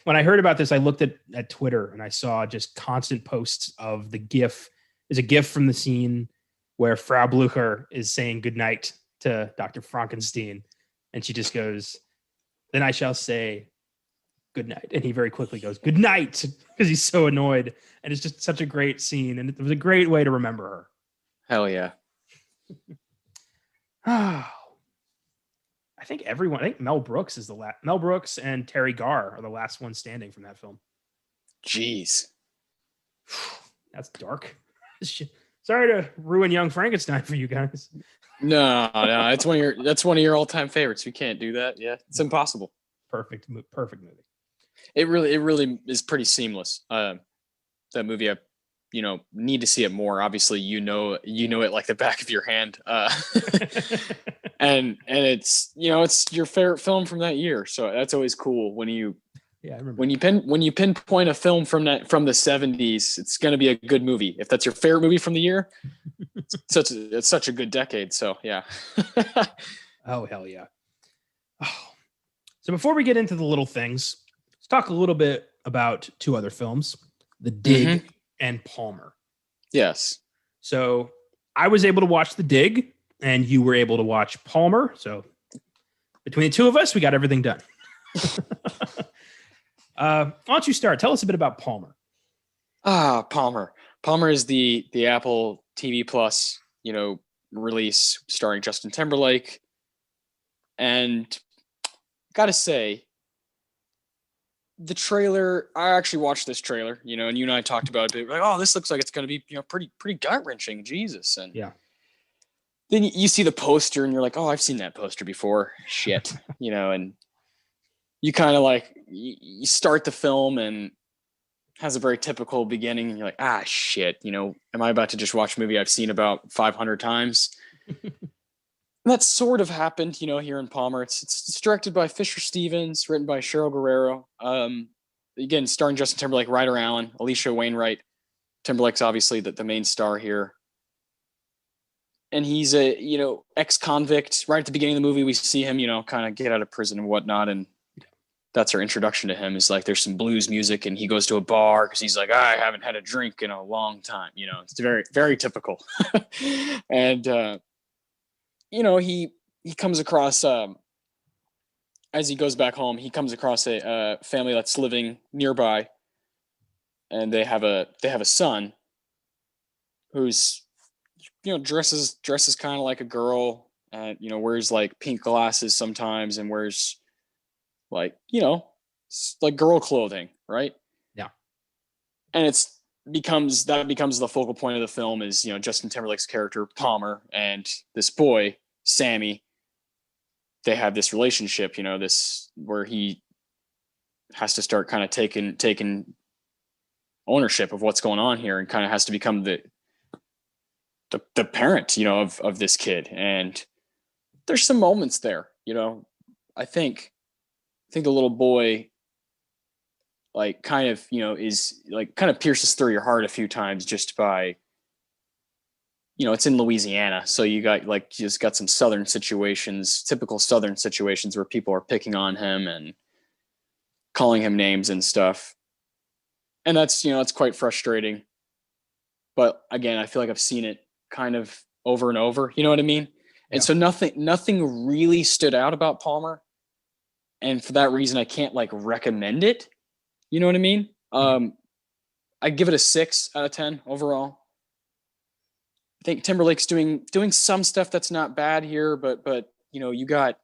When I heard about this, I looked at Twitter and I saw just constant posts of the GIF. There's a GIF from the scene where Frau Blucher is saying goodnight to Dr. Frankenstein. And she just goes, "Then I shall say goodnight." And he very quickly goes, "Good night," because he's so annoyed. And it's just such a great scene. And it was a great way to remember her. Hell yeah. I think Mel Brooks is Mel Brooks and Terry Garr are the last ones standing from that film. Jeez. That's dark. Sorry to ruin Young Frankenstein for you guys. No, that's one of your all-time favorites. You can't do that. Yeah, it's impossible. Perfect movie. It really is pretty seamless. That movie, I need to see it more. Obviously, it like the back of your hand. And it's it's your favorite film from that year, so that's always cool when you Yeah, I remember. when you pinpoint a film from the 70s, it's going to be a good movie. If that's your favorite movie from the year, it's such a good decade. So yeah. Oh, hell yeah. Oh. So before we get into the little things, let's talk a little bit about two other films, The Dig and Palmer. Yes. So I was able to watch The Dig and you were able to watch Palmer. So between the two of us, we got everything done. Why don't you start? Tell us a bit about Palmer. Palmer. Palmer is the Apple TV Plus, release starring Justin Timberlake. And gotta say, the trailer, I actually watched this trailer, and you and I talked about it, like, oh, this looks like it's gonna be, pretty gut-wrenching, Jesus. And yeah. Then you see the poster and you're like, oh, I've seen that poster before. Shit. And you kind of like you start the film and has a very typical beginning and you're like, shit, am I about to just watch a movie I've seen about 500 times? That sort of happened, here in Palmer. It's directed by Fisher Stevens, written by Cheryl Guerrero. Again, starring Justin Timberlake, Ryder Allen, Alicia Wainwright. Timberlake's obviously the main star here. And he's a, ex-convict. Right at the beginning of the movie, we see him, kind of get out of prison and whatnot. And that's our introduction to him, is like there's some blues music and he goes to a bar because he's like, I haven't had a drink in a long time. It's very, very typical. And, he comes across, as he goes back home, he comes across a family that's living nearby, and they have a son who's, dresses kind of like a girl, and wears like pink glasses sometimes, and wears like like girl clothing, right? Yeah. And becomes the focal point of the film is Justin Timberlake's character Palmer and this boy Sammy. They have this relationship, this where he has to start kind of taking ownership of what's going on here, and kind of has to become the parent, of this kid. And there's some moments there, I think the little boy, like, kind of, is like kind of pierces through your heart a few times just by, it's in Louisiana. So you just got some Southern situations, typical Southern situations where people are picking on him and calling him names and stuff. And that's, it's quite frustrating. But again, I feel like I've seen it kind of over and over, you know what I mean? And Yeah. so nothing really stood out about Palmer. And for that reason, I can't like recommend it. You know what I mean? I give it a 6 out of 10 overall. I think Timberlake's doing some stuff that's not bad here, but you got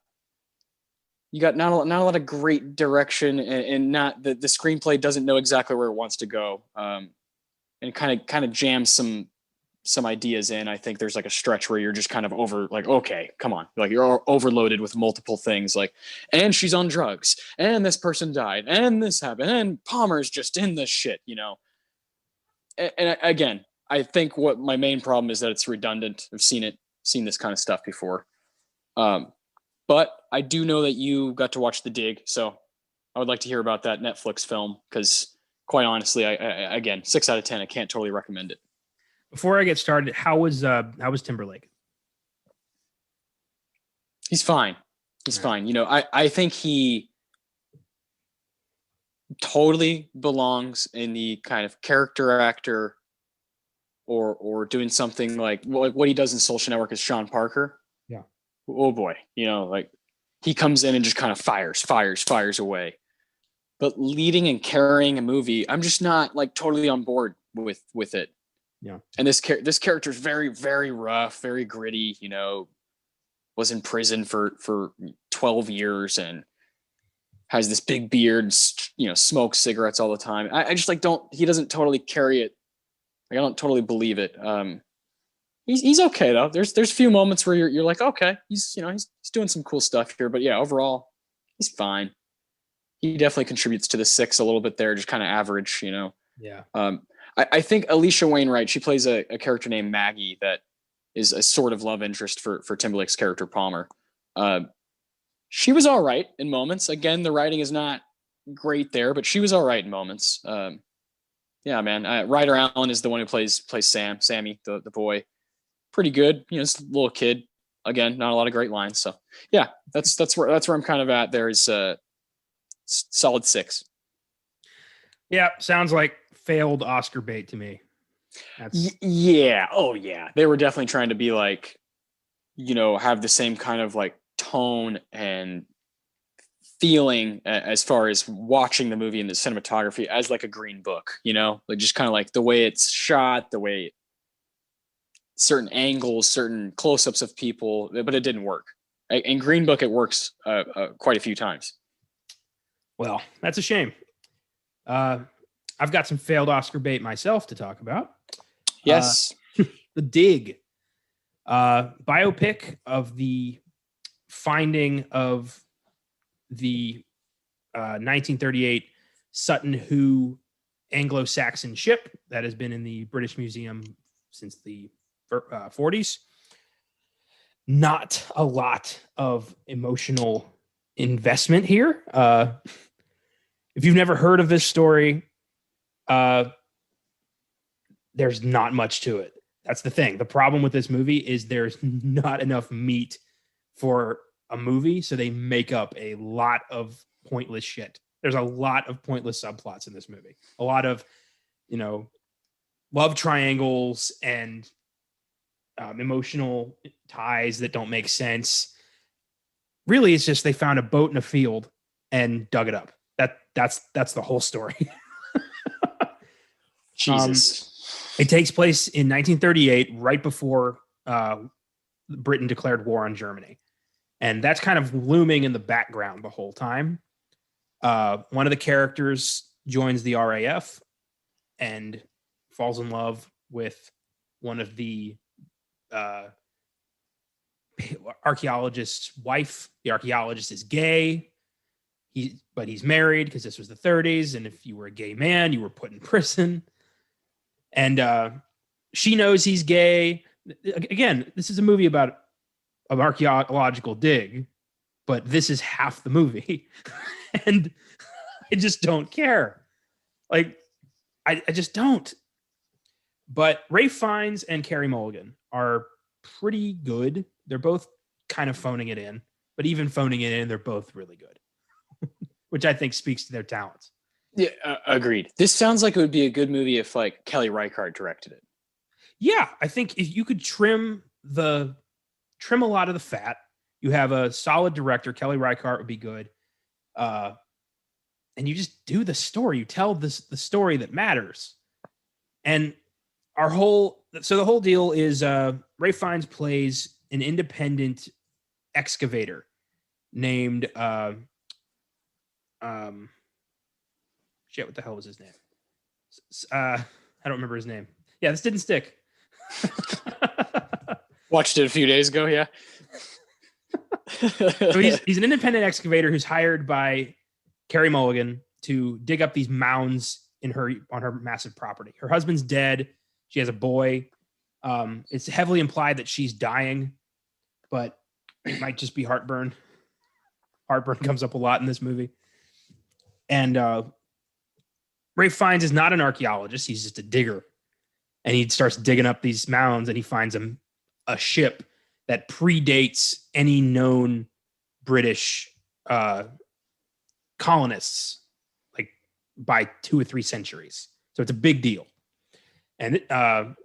not a lot of great direction, and not the screenplay doesn't know exactly where it wants to go, and kind of jams some ideas in. I think there's like a stretch where you're just kind of over, like, okay, come on, like you're overloaded with multiple things, like, and she's on drugs, and this person died, and this happened, and Palmer's just in this shit, And again, I think what my main problem is that it's redundant. I've seen this kind of stuff before. But I do know that you got to watch The Dig, so I would like to hear about that Netflix film, because quite honestly, I again, 6 out of 10, I can't totally recommend it. Before I get started, how was Timberlake? He's fine. He's fine. I think he totally belongs in the kind of character actor, or doing something like what he does in Social Network as Sean Parker. Yeah. Oh boy, like he comes in and just kind of fires away. But leading and carrying a movie, I'm just not like totally on board with it. Yeah. And this character is very, very rough, very gritty, was in prison for 12 years and has this big beard, smokes cigarettes all the time. I just like he doesn't totally carry it. Like, I don't totally believe it. He's okay though. There's few moments where you're like, okay, he's doing some cool stuff here, but yeah, overall, he's fine. He definitely contributes to the 6 a little bit there, just kind of average, Yeah. I think Alicia Wainwright, she plays a character named Maggie that is a sort of love interest for Timberlake's character Palmer. She was all right in moments. Again, the writing is not great there, but she was all right in moments. Yeah, man. Ryder Allen is the one who plays Sammy, the boy. Pretty good. Just a little kid. Again, not a lot of great lines. So yeah, that's where I'm kind of at. There is solid 6. Yeah, sounds like failed Oscar bait to me. Yeah. Oh yeah. They were definitely trying to be like, have the same kind of like tone and feeling as far as watching the movie and the cinematography as like a Green Book, like just kind of like the way it's shot, the way certain angles, certain close-ups of people, but it didn't work. In Green Book, it works quite a few times. Well, that's a shame. I've got some failed Oscar bait myself to talk about. Yes. The Dig, biopic of the finding of the 1938 Sutton Hoo Anglo-Saxon ship that has been in the British Museum since the 40s. Not a lot of emotional investment here. If you've never heard of this story, there's not much to it. That's the thing. The problem with this movie is there's not enough meat for a movie, so they make up a lot of pointless shit. There's a lot of pointless subplots in this movie. A lot of, love triangles and emotional ties that don't make sense. Really, it's just they found a boat in a field and dug it up. That's the whole story. Jesus. It takes place in 1938, right before Britain declared war on Germany. And that's kind of looming in the background the whole time. One of the characters joins the RAF and falls in love with one of the archaeologist's wife. The archaeologist is gay, but he's married because this was the 30s. And if you were a gay man, you were put in prison. And she knows he's gay. Again, this is a movie about an archaeological dig, but this is half the movie. And I just don't care. Like, I just don't. But Ralph Fiennes and Carey Mulligan are pretty good. They're both kind of phoning it in, but even phoning it in, they're both really good, which I think speaks to their talents. Yeah, agreed. This sounds like it would be a good movie if like Kelly Reichardt directed it. Yeah, I think if you could trim a lot of the fat, you have a solid director. Kelly Reichardt would be good. And you just do the story. You tell the story that matters. And the whole deal is Ralph Fiennes plays an independent excavator named what the hell was his name? I don't remember his name. Yeah, this didn't stick. Watched it a few days ago, yeah. So he's an independent excavator who's hired by Carey Mulligan to dig up these mounds on her massive property. Her husband's dead. She has a boy. It's heavily implied that she's dying, but it might just be heartburn. Heartburn comes up a lot in this movie. And Ralph Fiennes is not an archaeologist. He's just a digger. And he starts digging up these mounds and he finds a ship that predates any known British colonists, like by 2 or 3 centuries. So it's a big deal. And the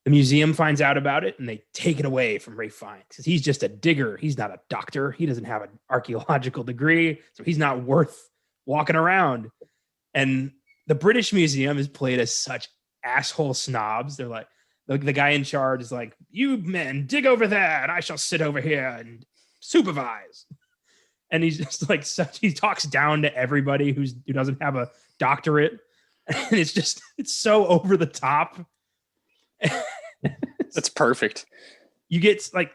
museum finds out about it and they take it away from Ralph Fiennes because he's just a digger. He's not a doctor. He doesn't have an archaeological degree. So he's not worth walking around. And the British Museum is played as such asshole snobs. They're like, the guy in charge is like, you men dig over there and I shall sit over here and supervise. And he's just like, he talks down to everybody who doesn't have a doctorate. And it's so over the top. That's perfect. You get like,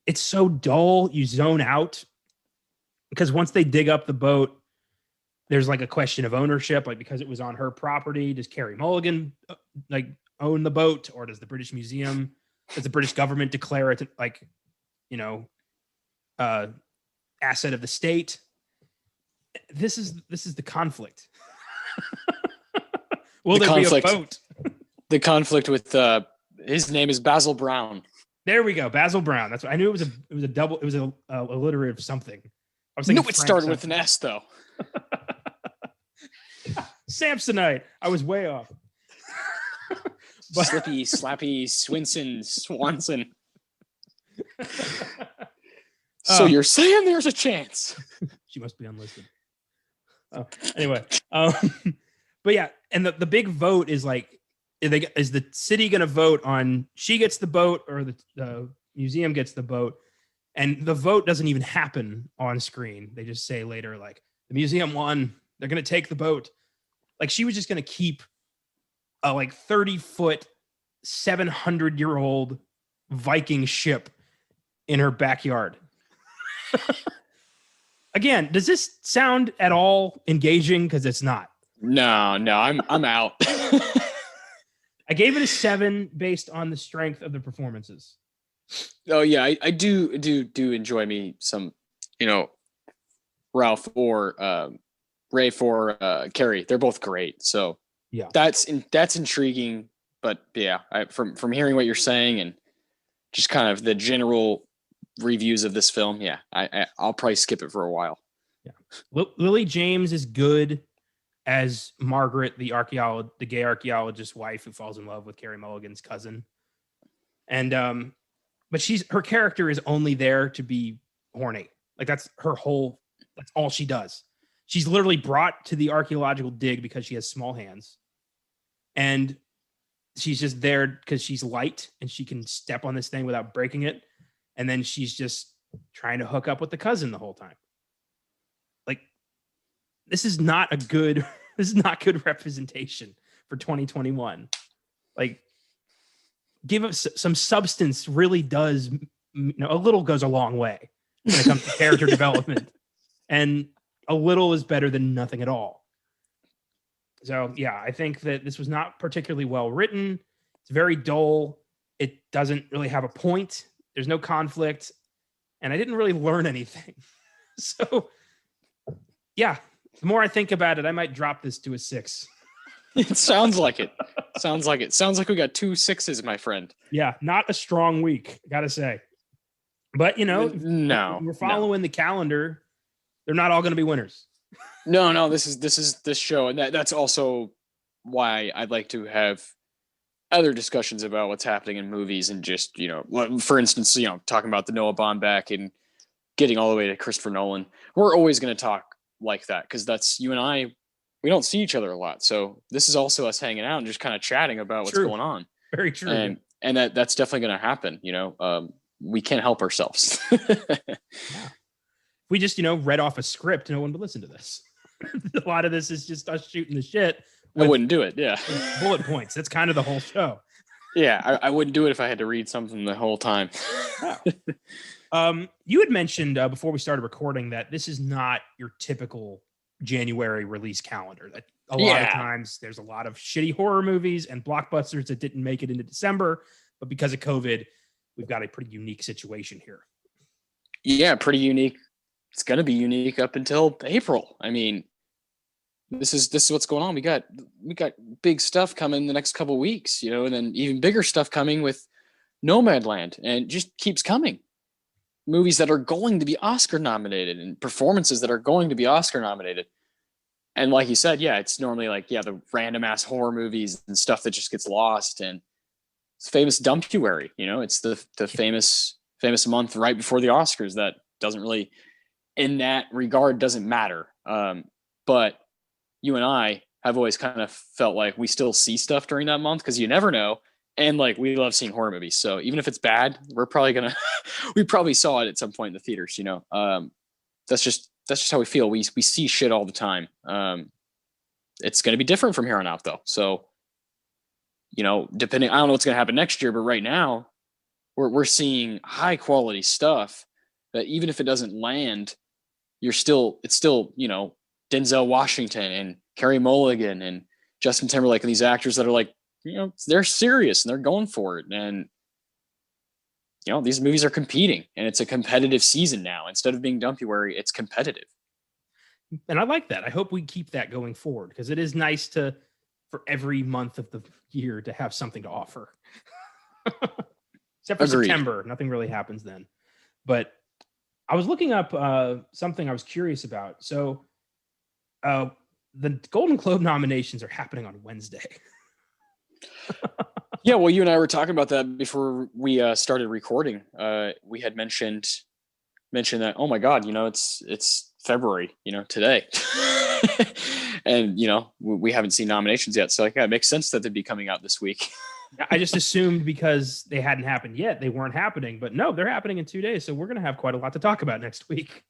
it's so dull. You zone out because once they dig up the boat, there's like a question of ownership, like because it was on her property. Does Carey Mulligan like own the boat, or does the British Museum, does the British government declare it like, asset of the state? This is the conflict. Will there be a boat? The conflict with his name is Basil Brown. There we go, Basil Brown. That's what I knew. It was a double. It was a alliterative something. I was thinking it started with an S though. Samsonite. I was way off. Slippy, Slappy, Swinson, Swanson. So you're saying there's a chance? She must be unlisted. Anyway, but yeah, and the big vote is like, is the city going to vote on she gets the boat or the museum gets the boat? And the vote doesn't even happen on screen. They just say later, like, the museum won. They're going to take the boat. Like, she was just going to keep a like 30-foot, 700-year-old Viking ship in her backyard. Again, does this sound at all engaging? Because it's not. No, I'm out. I gave it a 7 based on the strength of the performances. Oh yeah, I do enjoy me some, Ralph or Ray for Carrie. They're both great. So yeah, that's intriguing. But yeah, from hearing what you're saying and just kind of the general reviews of this film, yeah, I'll probably skip it for a while. Yeah, Lily James is good as Margaret, the gay archaeologist's wife who falls in love with Carey Mulligan's cousin, and but her character is only there to be horny. Like that's all she does. She's literally brought to the archaeological dig because she has small hands, and she's just there because she's light and she can step on this thing without breaking it. And then she's just trying to hook up with the cousin the whole time. Like, this is not good representation for 2021. Like, give us some substance. Really does, a little goes a long way when it comes to character development, and a little is better than nothing at all. So yeah, I think that this was not particularly well written. It's very dull. It doesn't really have a point. There's no conflict, and I didn't really learn anything. So yeah, the more I think about it, I might drop this to a 6. It sounds like it. Sounds like we got 2 6s, my friend. Yeah, not a strong week, gotta say. But no, we're following the calendar. They're not all going to be winners. No. This show, and that's also why I'd like to have other discussions about what's happening in movies, and just for instance, talking about the Noah Baumbach and getting all the way to Christopher Nolan. We're always going to talk like that because that's you and I. We don't see each other a lot, so this is also us hanging out and just kind of chatting about what's going on. Very true. And that's definitely going to happen. We can't help ourselves. Yeah. We just, read off a script, no one would listen to this. A lot of this is just us shooting the shit. I wouldn't do it. Yeah. Bullet points. That's kind of the whole show. Yeah. I wouldn't do it if I had to read something the whole time. You had mentioned before we started recording that this is not your typical January release calendar. That a lot of times there's a lot of shitty horror movies and blockbusters that didn't make it into December, but because of COVID, we've got a pretty unique situation here. Yeah, pretty unique. It's going to be unique up until April. I mean, this is what's going on. We got big stuff coming the next couple of weeks, and then even bigger stuff coming with Nomadland, and it just keeps coming. Movies that are going to be Oscar nominated and performances that are going to be Oscar nominated. And like you said, yeah, it's normally like, the random ass horror movies and stuff that just gets lost. And it's famous Dumpuary, it's the famous month right before the Oscars that doesn't really, in that regard, doesn't matter. But you and I have always kind of felt like we still see stuff during that month because you never know. And like, we love seeing horror movies. So even if it's bad, we're probably we probably saw it at some point in the theaters, that's just how we feel. We see shit all the time. It's going to be different from here on out though. So, depending, I don't know what's going to happen next year, but right now we're seeing high quality stuff that even if it doesn't land, it's still, Denzel Washington and Carey Mulligan and Justin Timberlake and these actors that are like, they're serious and they're going for it. And, these movies are competing, and it's a competitive season now. Instead of being dumpuary, it's competitive. And I like that. I hope we keep that going forward, because it is nice for every month of the year to have something to offer. Except for Agreed. September, nothing really happens then. But I was looking up something I was curious about. So the Golden Globe nominations are happening on Wednesday. Yeah, well, you and I were talking about that before we started recording. We had mentioned that, oh my God, it's February, today. And, we haven't seen nominations yet. So it makes sense that they'd be coming out this week. I just assumed because they hadn't happened yet, they weren't happening. But no, they're happening in 2 days. So we're going to have quite a lot to talk about next week.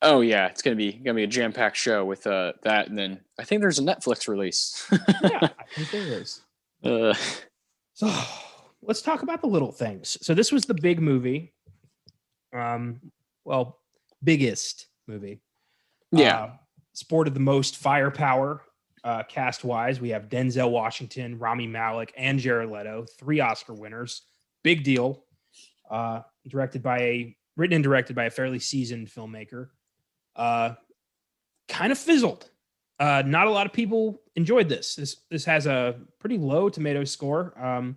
Oh, yeah. It's going to be a jam-packed show with that. And then I think there's a Netflix release. Yeah, I think there is. So let's talk about the little things. So this was the big movie. Biggest movie. Yeah. Sported the most firepower cast wise. We have Denzel Washington, Rami Malek, and Jared Leto, 3 Oscar winners. Big deal. Written and directed by a fairly seasoned filmmaker. Kind of fizzled. Not a lot of people enjoyed this. This has a pretty low tomato score.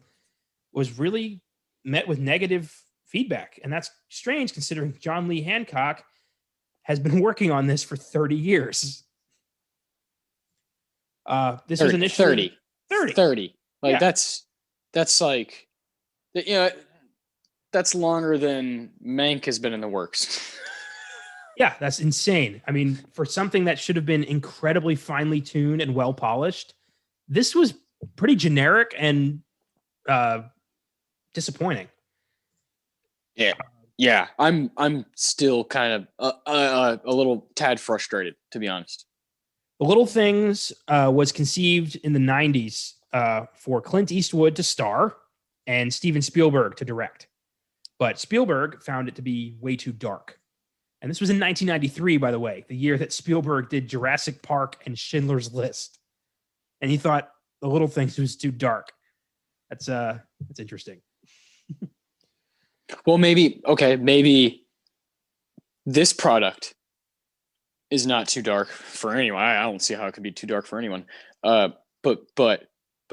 Was really met with negative feedback, and that's strange considering John Lee Hancock has been working on this for 30 years. This 30, was initially 30. Like, yeah. That's like, that's longer than Mank has been in the works. Yeah, that's insane. I mean, for something that should have been incredibly finely tuned and well polished, this was pretty generic and disappointing. Yeah. I'm still kind of a little tad frustrated, to be honest. The Little Things was conceived in the 90s for Clint Eastwood to star and Steven Spielberg to direct. But Spielberg found it to be way too dark. And this was in 1993, by the way, the year that Spielberg did Jurassic Park and Schindler's List. And he thought The Little Things was too dark. That's interesting. Well, maybe this product is not too dark for anyone. I don't see how it could be too dark for anyone. But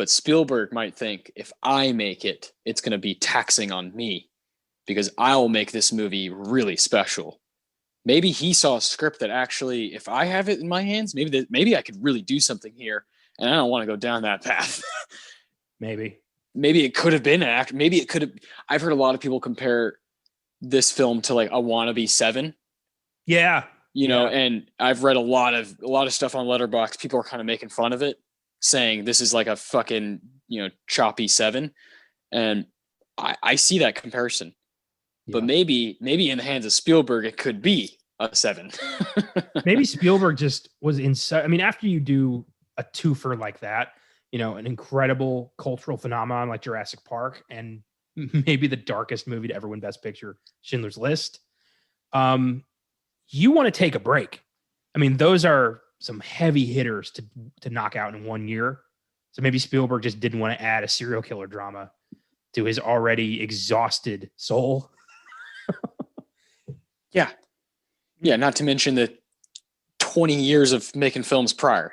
Spielberg might think, if I make it, it's going to be taxing on me because I'll make this movie really special. Maybe he saw a script that actually, if I have it in my hands, maybe I could really do something here, and I don't want to go down that path. Maybe it could have been an act. Maybe it could have. I've heard a lot of people compare this film to like a wannabe 7. Yeah, and I've read a lot of stuff on Letterboxd. People are kind of making fun of it, saying this is like a fucking choppy 7, and I see that comparison. But maybe in the hands of Spielberg, it could be a 7. Maybe Spielberg just was after you do a twofer like that, an incredible cultural phenomenon like Jurassic Park and maybe the darkest movie to ever win Best Picture, Schindler's List, you want to take a break. I mean, those are some heavy hitters to knock out in 1 year. So maybe Spielberg just didn't want to add a serial killer drama to his already exhausted soul. Yeah. Not to mention the 20 years of making films prior,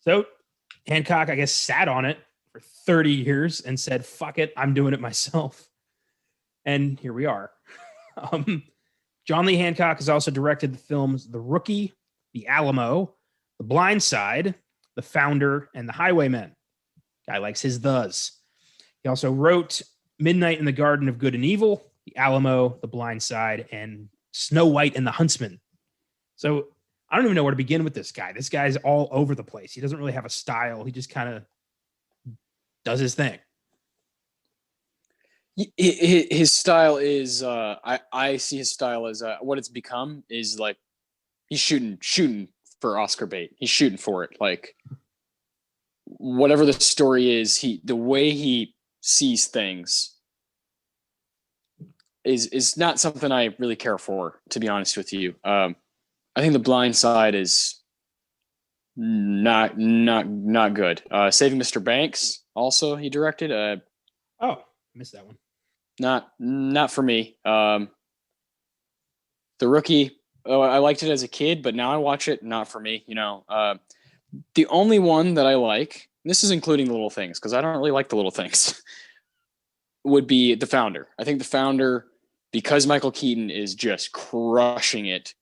So Hancock, I guess, sat on it for 30 years and said, fuck it, I'm doing it myself. And here we are. John Lee Hancock has also directed the films The Rookie, The Alamo, The Blind Side, The Founder, and The Highwaymen. Guy likes his thus. He also wrote Midnight in the Garden of Good and Evil, The Alamo, The Blind Side, and Snow White and the Huntsman. So I don't even know where to begin with this guy. This guy's all over the place. He doesn't really have a style. He just kind of does his thing. His style is, I see his style as what it's become is like he's shooting for Oscar bait. He's shooting for it. Like whatever the story is, the way he sees things is not something I really care for, to be honest with you. I think The Blind Side is not good. Saving Mr. Banks also he directed. Oh, missed that one. Not for me. The Rookie. Oh, I liked it as a kid, but now I watch it. Not for me. The only one that I like, this is including The Little Things, because I don't really like The Little Things, would be The Founder. I think The Founder, because Michael Keaton is just crushing it,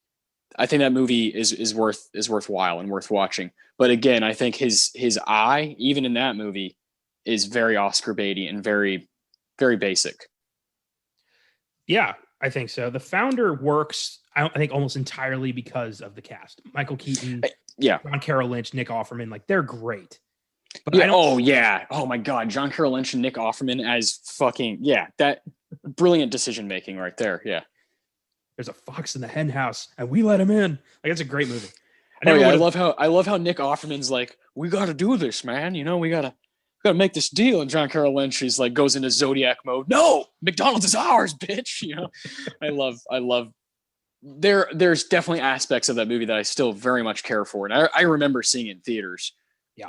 I think that movie is worthwhile and worth watching. But again, I think his eye, even in that movie, is very Oscar baity and very, very basic. Yeah, I think so. The Founder works, I think, almost entirely because of the cast. Michael Keaton, John Carroll Lynch, Nick Offerman, like they're great. But oh my God, John Carroll Lynch and Nick Offerman as fucking that brilliant decision making right there. Yeah, there's a fox in the hen house, and we let him in. Like it's a great movie. I love how Nick Offerman's like, we got to do this, man. We gotta make this deal. And John Carroll Lynch is like goes into Zodiac mode. No, McDonald's is ours, bitch. I love. There's definitely aspects of that movie that I still very much care for, and I remember seeing it in theaters. Yeah.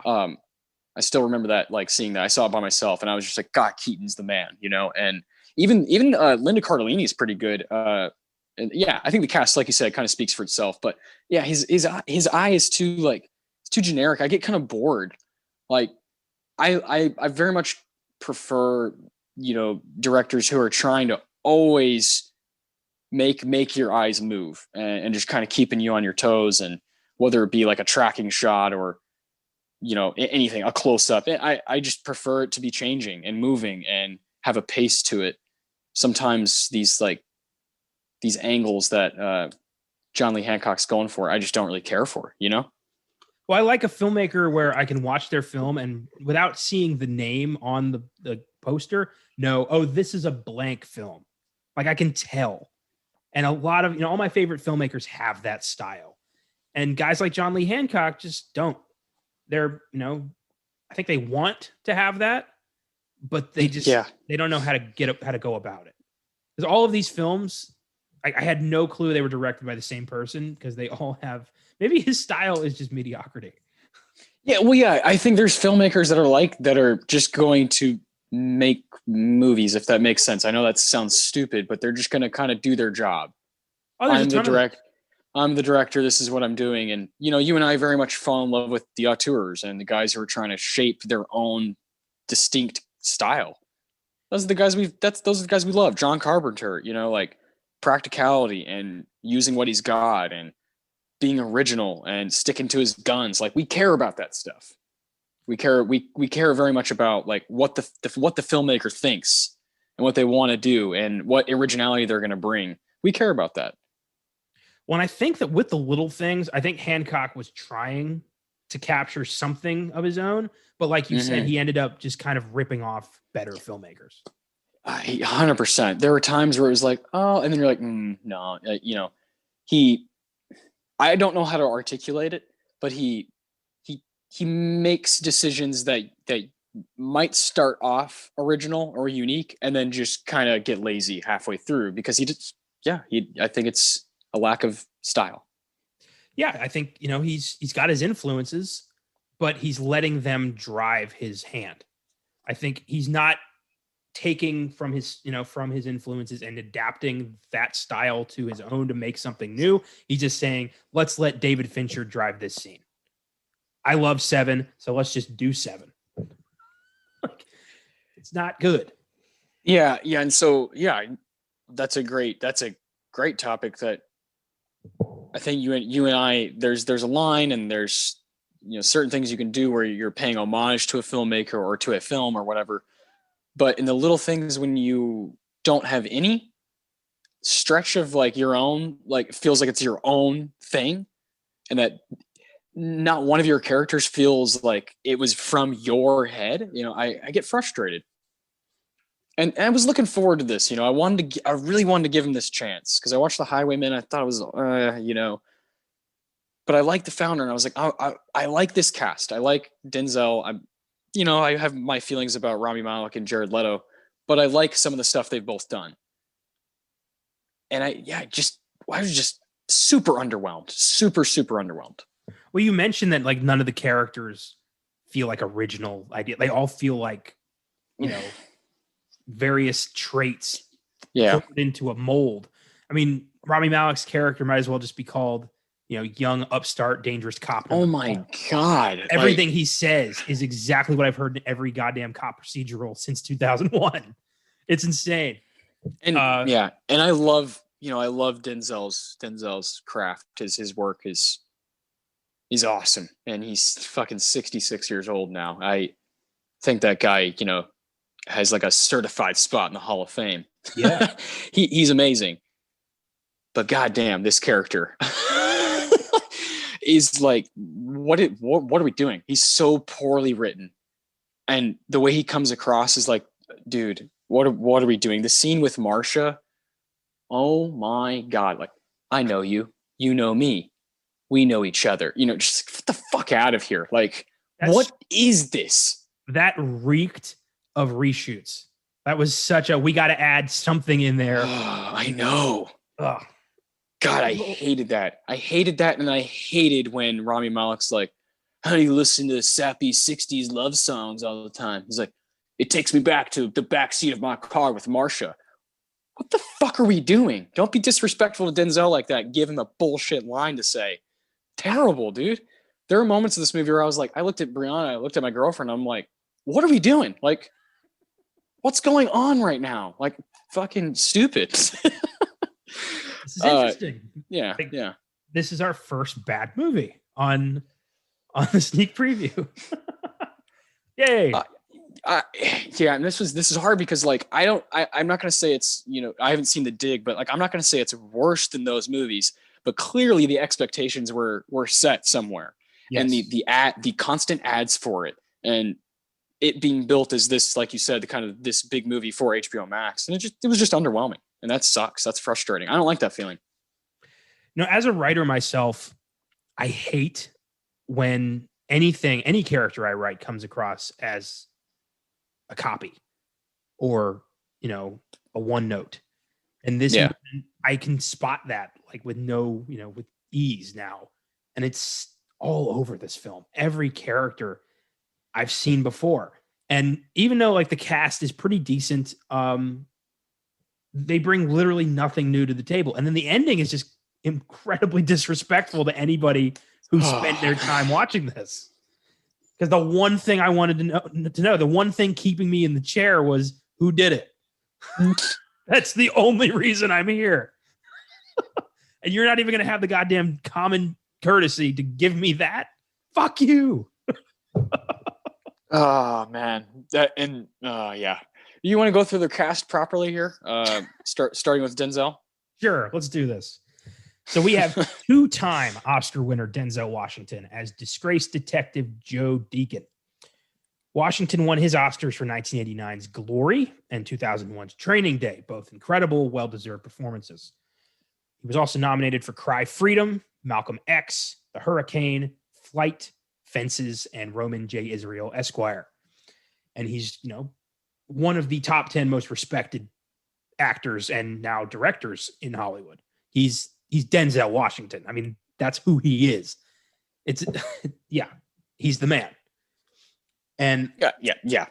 I still remember that, like seeing that. I saw it by myself, and I was just like, God, Keaton's the man, And even Linda Cardellini is pretty good. And yeah, I think the cast, like you said, kind of speaks for itself. But yeah, his eye is too it's too generic. I get kind of bored. Like I very much prefer directors who are trying to always make your eyes move and just kind of keeping you on your toes, and whether it be like a tracking shot or anything, a close up. I just prefer it to be changing and moving and have a pace to it. Sometimes these angles that John Lee Hancock's going for, I just don't really care for, Well, I like a filmmaker where I can watch their film and without seeing the name on the poster, know, oh, this is a blank film. Like I can tell. And a lot of, all my favorite filmmakers have that style. And guys like John Lee Hancock just don't. They're, I think they want to have that, but they just, they don't know how to go about it. Because all of these films, I had no clue they were directed by the same person because they all have, maybe his style is just mediocrity. Yeah. Well, yeah, I think there's filmmakers that are just going to make movies, if that makes sense. I know that sounds stupid, but they're just going to kind of do their job. I'm the director. This is what I'm doing. And, you and I very much fall in love with the auteurs and the guys who are trying to shape their own distinct style. Those are the guys we love. John Carpenter, like practicality and using what he's got and being original and sticking to his guns. Like we care about that stuff. We care very much about like what the filmmaker thinks and what they want to do and what originality they're going to bring. We care about that. Well, I think that with The Little Things, I think Hancock was trying to capture something of his own, but like you said, he ended up just kind of ripping off better filmmakers. 100%. There were times where it was like, oh, and then you're like, no, I don't know how to articulate it, but he makes decisions that might start off original or unique and then just kind of get lazy halfway through because I think it's a lack of style. Yeah, I think, he's got his influences, but he's letting them drive his hand. I think he's not taking from his influences and adapting that style to his own to make something new. He's just saying, let's let David Fincher drive this scene. I love Seven, so let's just do Seven. It's not good. Yeah. And so, that's a great topic that I think you and I, there's a line and there's, certain things you can do where you're paying homage to a filmmaker or to a film or whatever. But in the little things, when you don't have any stretch of like your own, like feels like it's your own thing and that not one of your characters feels like it was from your head, I get frustrated. And I was looking forward to this, I really wanted to give him this chance because I watched The Highwayman. I thought it was, but I liked The Founder and I was like, I like this cast. I like Denzel. I have my feelings about Rami Malek and Jared Leto, but I like some of the stuff they've both done. And I was just super underwhelmed, super underwhelmed. Well, you mentioned that like none of the characters feel like original idea. They all feel like, various traits Yeah. poured into a mold. I mean, Rami Malek's character might as well just be called, young upstart dangerous cop. Oh my God. Everything he says is exactly what I've heard in every goddamn cop procedural since 2001. It's insane. And and I love Denzel's craft. His work is awesome, and he's fucking 66 years old now. I think that guy, has like a certified spot in the Hall of Fame. Yeah. He's amazing. But goddamn, this character is like, what are we doing? He's so poorly written, and the way he comes across is like, dude, what are we doing? The scene with Marsha, oh my God, like, I know you, you know me, we know each other. Just get the fuck out of here. Like, what is this? That reeked of reshoots. That was such we got to add something in there. I know. Ugh. God, I hated that. And I hated when Rami Malek's like, how do you listen to sappy 60s love songs all the time? He's like, it takes me back to the backseat of my car with Marsha. What the fuck are we doing? Don't be disrespectful to Denzel like that. Give him a bullshit line to say. Terrible, dude. There are moments in this movie where I was like, I looked at Brianna, I looked at my girlfriend, I'm like, what are we doing? Like, what's going on right now? Like, fucking stupid. This is interesting. Yeah. This is our first bad movie on the sneak preview. Yay. And this is hard because like I'm not gonna say it's I haven't seen The Dig, but like I'm not gonna say it's worse than those movies, but clearly the expectations were set somewhere. Yes. And the constant ads for it, and it being built as this, like you said, the kind of this big movie for HBO Max, and it was just underwhelming, and that sucks. That's frustrating. I don't like that feeling. As a writer myself, I hate when any character I write comes across as a copy or, a one note. And this, I can spot that like with with ease now. And it's all over this film. Every character I've seen before. And even though like the cast is pretty decent, they bring literally nothing new to the table. And then the ending is just incredibly disrespectful to anybody who spent their time watching this. Because the one thing I wanted to know, the one thing keeping me in the chair was who did it. That's the only reason I'm here. And you're not even going to have the goddamn common courtesy to give me that? Fuck you. Oh, man. Yeah. You want to go through the cast properly here? Starting with Denzel? Sure, let's do this. So we have two-time Oscar winner Denzel Washington as disgraced detective Joe Deacon. Washington won his Oscars for 1989's Glory and 2001's Training Day, both incredible, well-deserved performances. He was also nominated for Cry Freedom, Malcolm X, The Hurricane, Flight, Fences, and Roman J. Israel Esquire. And he's, one of the top 10 most respected actors and now directors in Hollywood. He's Denzel Washington. I mean, that's who he is. It's he's the man. And yeah.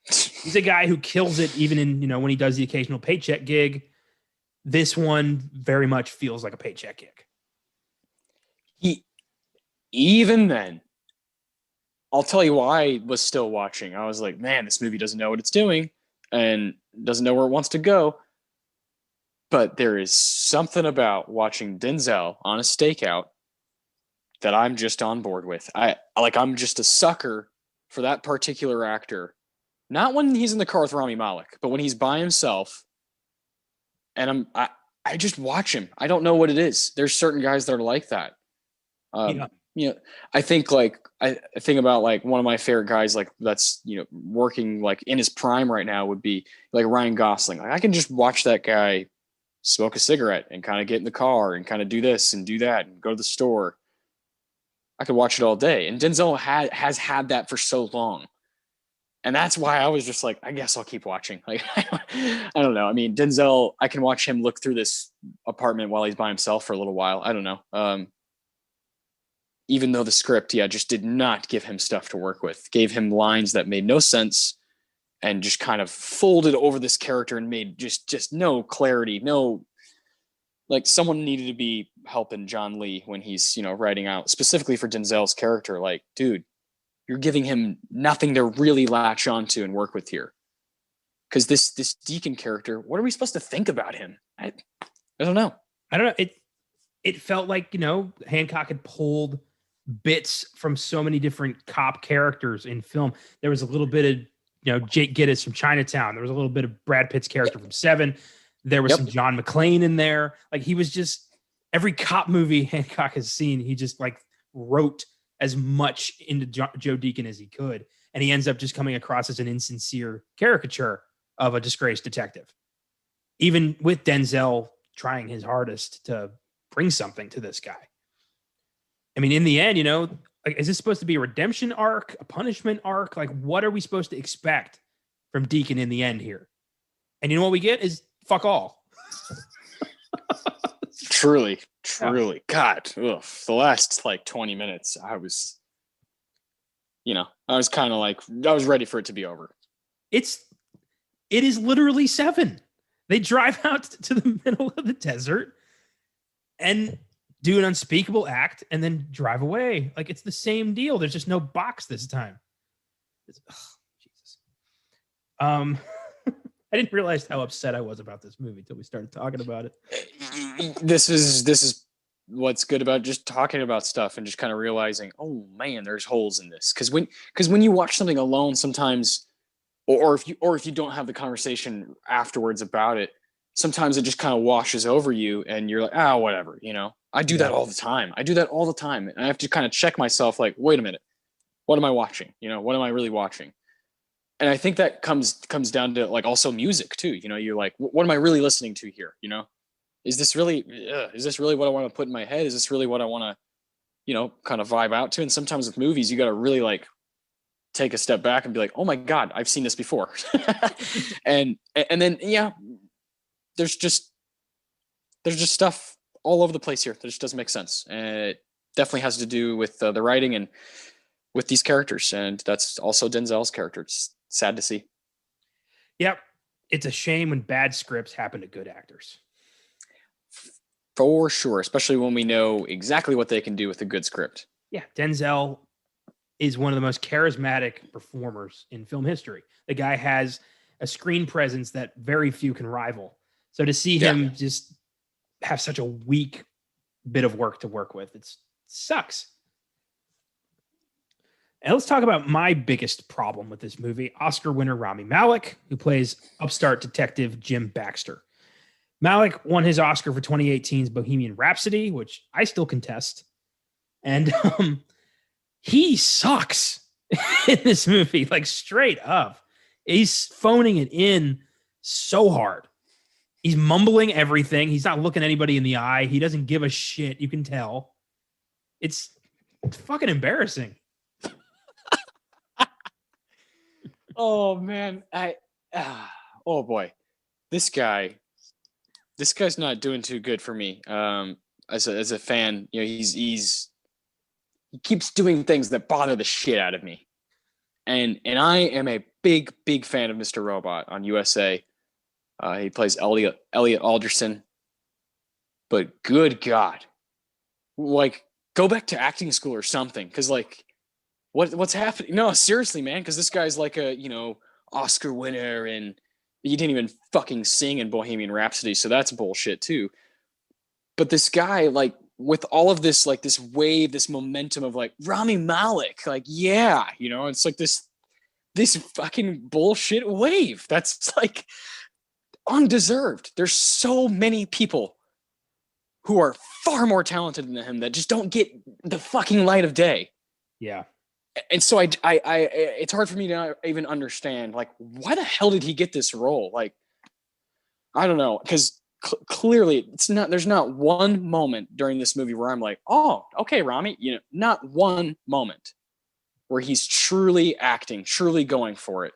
He's a guy who kills it even in, when he does the occasional paycheck gig. This one very much feels like a paycheck gig. Even then, I'll tell you why I was still watching. I was like, man, this movie doesn't know what it's doing and doesn't know where it wants to go. But there is something about watching Denzel on a stakeout that I'm just on board with. I'm just a sucker for that particular actor. Not when he's in the car with Rami Malek, but when he's by himself. And I just watch him. I don't know what it is. There's certain guys that are like that. I think I think about like one of my favorite guys like that's working like in his prime right now would be like Ryan Gosling. Like I can just watch that guy smoke a cigarette and kind of get in the car and kind of do this and do that and go to the store. I could watch it all day. And Denzel has had that for so long. And that's why I was just like, I guess I'll keep watching. Like, I don't know. I mean, Denzel, I can watch him look through this apartment while he's by himself for a little while. I don't know. Even though the script, just did not give him stuff to work with, gave him lines that made no sense and just kind of folded over this character and made just no clarity, no, like someone needed to be helping John Lee when he's, writing out specifically for Denzel's character. Like, dude, you're giving him nothing to really latch onto and work with here. Because this Deacon character, what are we supposed to think about him? I don't know. I don't know. It felt like, Hancock had pulled bits from so many different cop characters in film. There was a little bit of, Jake Gittes from Chinatown. There was a little bit of Brad Pitt's character from Seven. There was some John McClane in there. Like, he was just, every cop movie Hancock has seen, he just like wrote as much into Joe Deacon as he could. And he ends up just coming across as an insincere caricature of a disgraced detective. Even with Denzel trying his hardest to bring something to this guy. I mean, in the end, like, is this supposed to be a redemption arc, a punishment arc? Like, what are we supposed to expect from Deacon in the end here? And you know what we get is fuck all. Truly. God, ugh, the last like 20 minutes, I was kind of like, I was ready for it to be over. It is literally Seven. They drive out to the middle of the desert and do an unspeakable act and then drive away. Like, it's the same deal. There's just no box this time. Jesus. I didn't realize how upset I was about this movie until we started talking about it. This is what's good about just talking about stuff and just kind of realizing, oh man, there's holes in this. Because when you watch something alone, sometimes, or if you don't have the conversation afterwards about it, sometimes it just kind of washes over you and you're like, whatever, I do that all the time. And I have to kind of check myself, like, wait a minute, what am I watching? What am I really watching? And I think that comes down to like also music too. You're like, what am I really listening to here? Is this really what I want to put in my head? Is this really what I want to, kind of vibe out to? And sometimes with movies, you got to really like take a step back and be like, oh my God, I've seen this before. and then, there's just stuff all over the place here that just doesn't make sense. And it definitely has to do with the writing and with these characters. And that's also Denzel's character. It's sad to see. Yep. It's a shame when bad scripts happen to good actors. For sure. Especially when we know exactly what they can do with a good script. Yeah. Denzel is one of the most charismatic performers in film history. The guy has a screen presence that very few can rival. So to see him just have such a weak bit of work to work with, it sucks. And let's talk about my biggest problem with this movie, Oscar winner Rami Malek, who plays upstart detective Jim Baxter. Malek won his Oscar for 2018's Bohemian Rhapsody, which I still contest. And he sucks in this movie, like straight up. He's phoning it in so hard. He's mumbling everything. He's not looking anybody in the eye. He doesn't give a shit. You can tell. It's fucking embarrassing. Oh man, oh boy, this guy's not doing too good for me. As a fan, he keeps doing things that bother the shit out of me, and I am a big fan of Mr. Robot on USA. He plays Elliot Alderson, but good God, like, go back to acting school or something, because like. What's happening? No, seriously, man, because this guy's like a, Oscar winner, and he didn't even fucking sing in Bohemian Rhapsody, so that's bullshit too. But this guy, like, with all of this, like, this wave, this momentum of like Rami Malek, like, it's like this fucking bullshit wave that's like undeserved. There's so many people who are far more talented than him that just don't get the fucking light of day. Yeah. And so I it's hard for me to even understand, like, why the hell did he get this role? Like, I don't know, because clearly there's not one moment during this movie where I'm like, oh, okay, Rami, not one moment. where he's truly acting, truly going for it.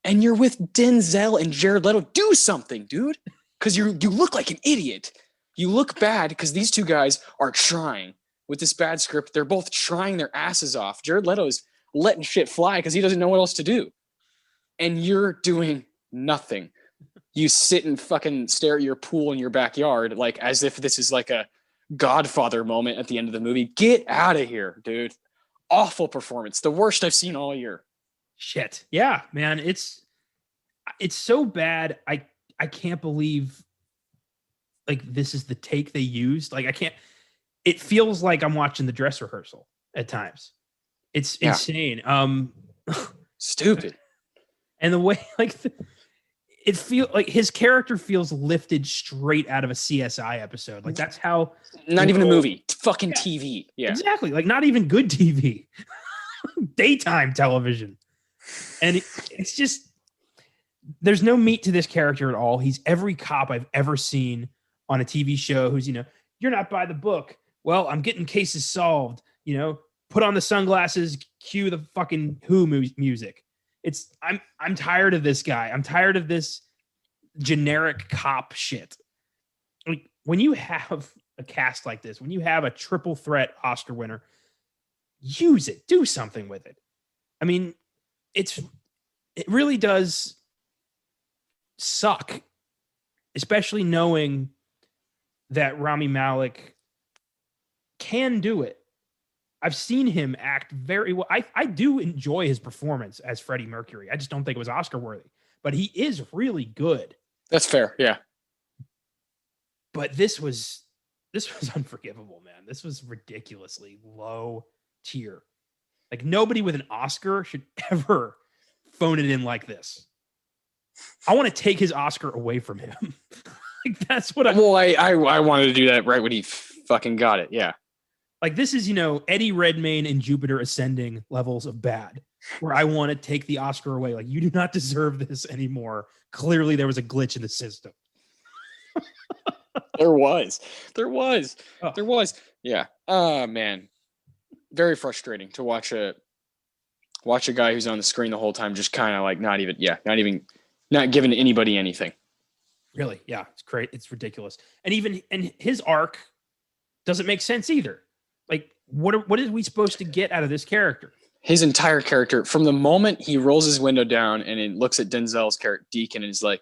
And you're with Denzel and Jared Leto. Do something, dude. Because you look like an idiot. You look bad because these two guys are trying with this bad script. They're both trying their asses off. Jared Leto's letting shit fly because he doesn't know what else to do. And you're doing nothing. You sit and fucking stare at your pool in your backyard like as if this is like a Godfather moment at the end of the movie. Get out of here, dude. Awful performance. The worst I've seen all year. Shit. Yeah, man. It's so bad. I can't believe like this is the take they used. Like I can't. It feels like I'm watching the dress rehearsal at times. It's insane. Stupid. And the way like it feels like his character feels lifted straight out of a CSI episode. Like that's how. Not even a movie. Fucking TV. Yeah. Exactly. Like not even good TV. Daytime television. And it's just there's no meat to this character at all. He's every cop I've ever seen on a TV show who's, you're not by the book. Well, I'm getting cases solved, put on the sunglasses, cue the fucking Who music. I'm tired of this guy. I'm tired of this generic cop shit. Like when you have a cast like this, when you have a triple threat Oscar winner, use it, do something with it. I mean, it really does suck, especially knowing that Rami Malek can do it. I've seen him act very well. I do enjoy his performance as Freddie Mercury. I just don't think it was Oscar worthy, but he is really good. That's fair. Yeah. But this was unforgivable, man. This was ridiculously low tier. Like nobody with an Oscar should ever phone it in like this. I want to take his Oscar away from him. Like that's what I wanted to do that right when he fucking got it. Yeah. Like this is, Eddie Redmayne and Jupiter Ascending levels of bad, where I want to take the Oscar away. Like you do not deserve this anymore. Clearly there was a glitch in the system. There was. Yeah. Oh man. Very frustrating to watch a guy who's on the screen the whole time, just kind of like not giving anybody anything. Really? Yeah. It's great. It's ridiculous. And his arc doesn't make sense either. Like what is we supposed to get out of this character? His entire character, from the moment he rolls his window down and it looks at Denzel's character Deacon and is like,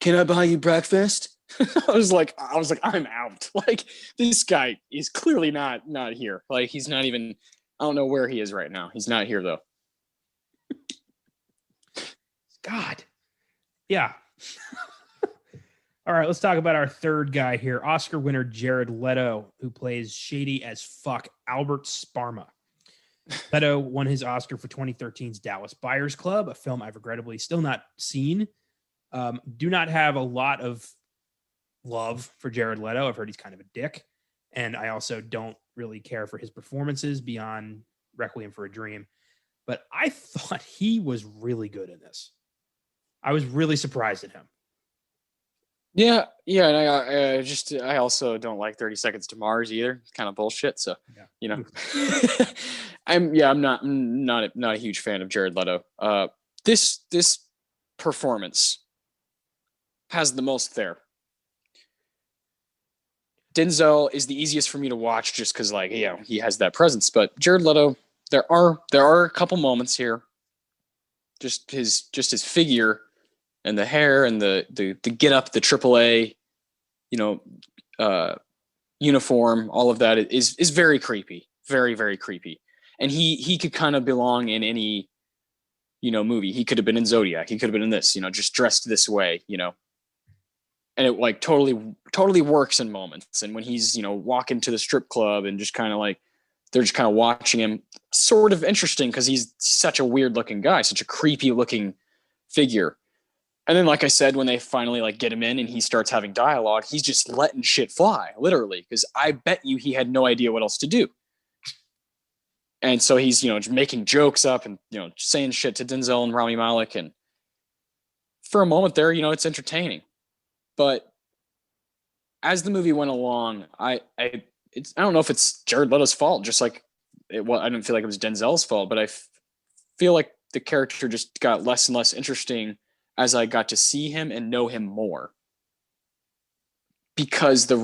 "Can I buy you breakfast?" I was like, I'm out. Like this guy is clearly not here. Like he's not even. I don't know where he is right now. He's not here though. God. Yeah. All right, let's talk about our third guy here. Oscar winner Jared Leto, who plays shady as fuck Albert Sparma. Leto won his Oscar for 2013's Dallas Buyers Club, a film I've regrettably still not seen. Do not have a lot of love for Jared Leto. I've heard he's kind of a dick. And I also don't really care for his performances beyond Requiem for a Dream. But I thought he was really good in this. I was really surprised at him. Yeah, and I also don't like 30 Seconds to Mars either. It's kind of bullshit. So I'm not a huge fan of Jared Leto. This performance has the most there. Denzel is the easiest for me to watch just because he has that presence. But Jared Leto, there are a couple moments here. Just his figure. And the hair and the get up, the AAA, uniform, all of that is very creepy, very, very creepy. And he could kind of belong in any, movie. He could have been in Zodiac. He could have been in this, just dressed this way, and it like totally works in moments. And when he's, walking to the strip club and just kind of like, they're just kind of watching him, sort of interesting because he's such a weird looking guy, such a creepy looking figure. And then, like I said, when they finally get him in and he starts having dialogue, he's just letting shit fly, literally, because I bet you he had no idea what else to do. And so he's, making jokes up and, saying shit to Denzel and Rami Malek. And for a moment there, it's entertaining. But as the movie went along, I don't know if it's Jared Leto's fault, just like I didn't feel like it was Denzel's fault, but I feel like the character just got less and less interesting as I got to see him and know him more. Because the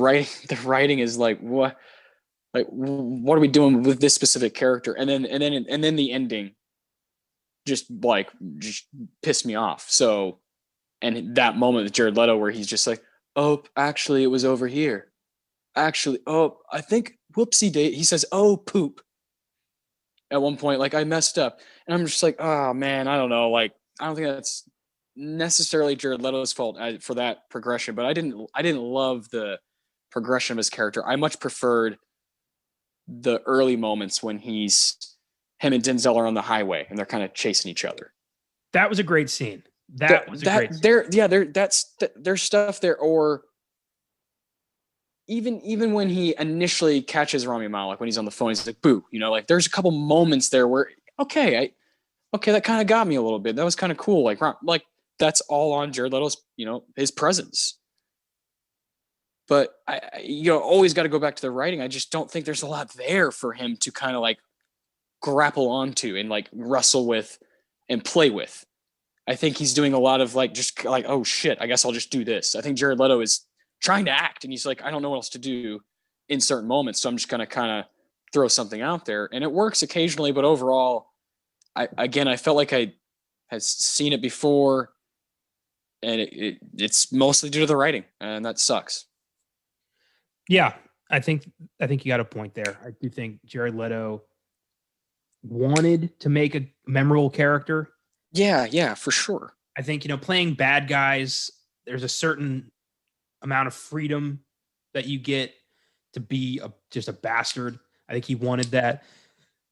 writing is like, what are we doing with this specific character? And then the ending just pissed me off. So, and that moment with Jared Leto where he's just like, oh, actually it was over here. Actually, oh, I think whoopsie date. He says, oh, poop. At one point, like, I messed up. And I'm just like, oh man, I don't know. Like, I don't think that's necessarily Jared Leto's fault for that progression, but I didn't love the progression of his character. I much preferred the early moments when him and Denzel are on the highway and they're kind of chasing each other. That was a great scene. That was a great scene. There's stuff there, or even when he initially catches Rami Malek when he's on the phone, he's like, boo, like there's a couple moments there where, okay, that kind of got me a little bit. That was kind of cool. Like that's all on Jared Leto's, his presence. But I always got to go back to the writing. I just don't think there's a lot there for him to kind of like grapple onto and like wrestle with and play with. I think he's doing a lot of like, just like, oh shit, I guess I'll just do this. I think Jared Leto is trying to act and he's like, I don't know what else to do in certain moments. So I'm just going to kind of throw something out there, and it works occasionally, but overall, I felt like I had seen it before, and it's mostly due to the writing, and that sucks. Yeah, I think you got a point there. I do think Jared Leto wanted to make a memorable character. Yeah, for sure. I think, playing bad guys, there's a certain amount of freedom that you get to be just a bastard. I think he wanted that.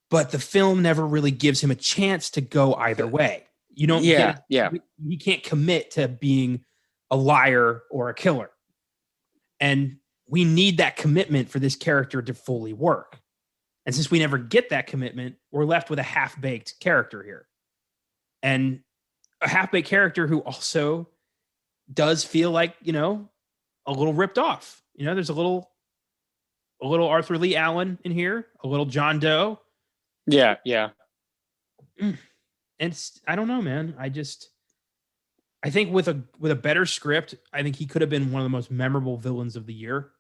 But the film never really gives him a chance to go either way. You don't he can't commit to being a liar or a killer. And we need that commitment for this character to fully work. And since we never get that commitment, we're left with a half-baked character here. And a half-baked character who also does feel like, a little ripped off. There's a little Arthur Lee Allen in here, a little John Doe. Yeah. And I don't know, man. I think with a better script, I think he could have been one of the most memorable villains of the year.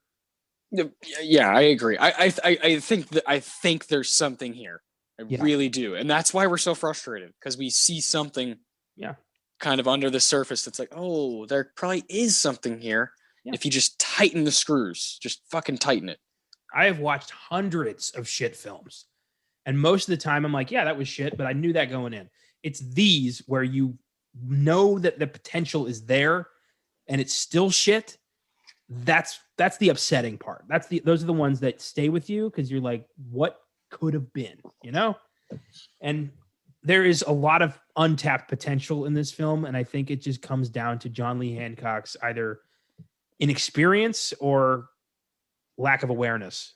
Yeah, I agree. I think there's something here. I really do. And that's why we're so frustrated, because we see something kind of under the surface that's like, oh, there probably is something here. Yeah. If you just tighten the screws, just fucking tighten it. I have watched hundreds of shit films, and most of the time I'm like, yeah, that was shit, but I knew that going in. It's these where you know that the potential is there and it's still shit. That's the upsetting part. Those are the ones that stay with you because you're like, what could have been, And there is a lot of untapped potential in this film, and I think it just comes down to John Lee Hancock's either inexperience or lack of awareness.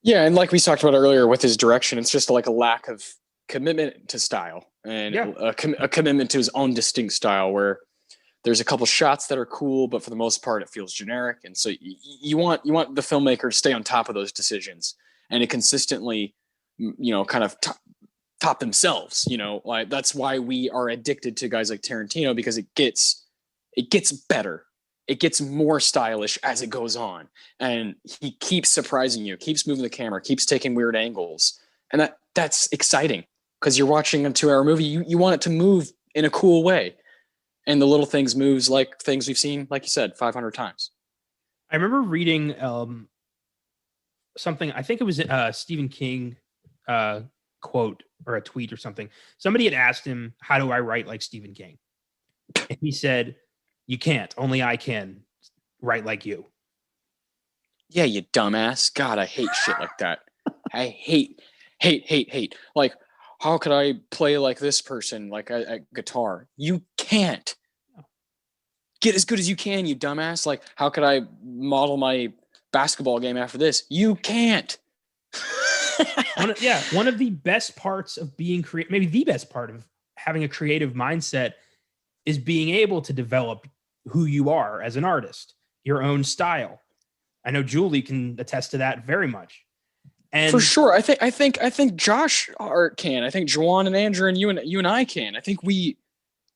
Yeah, and like we talked about earlier with his direction, it's just like a lack of commitment to style and a commitment to his own distinct style, where there's a couple shots that are cool, but for the most part, it feels generic. And so you want the filmmaker to stay on top of those decisions and to consistently, kind of top themselves. Like that's why we are addicted to guys like Tarantino, because it gets better. It gets more stylish as it goes on, and he keeps surprising you, keeps moving the camera, keeps taking weird angles, and that's exciting because you're watching a 2-hour movie. You want it to move in a cool way, and the little things moves like things we've seen, like you said, 500 times. I remember reading something. I think it was Stephen King quote or a tweet or something. Somebody had asked him, "How do I write like Stephen King?" And he said, "You can't. Only I can write like you." Yeah, you dumbass. God, I hate shit like that. I hate. Like, how could I play like this person, like a guitar? You can't. Get as good as you can, you dumbass. Like, how could I model my basketball game after this? You can't. One of the best parts of being creative, maybe the best part of having a creative mindset, is being able to develop who you are as an artist, your own style. I know Julie can attest to that very much. And for sure, I think Josh Art can. I think Juwan and Andrew and you and I can. I think we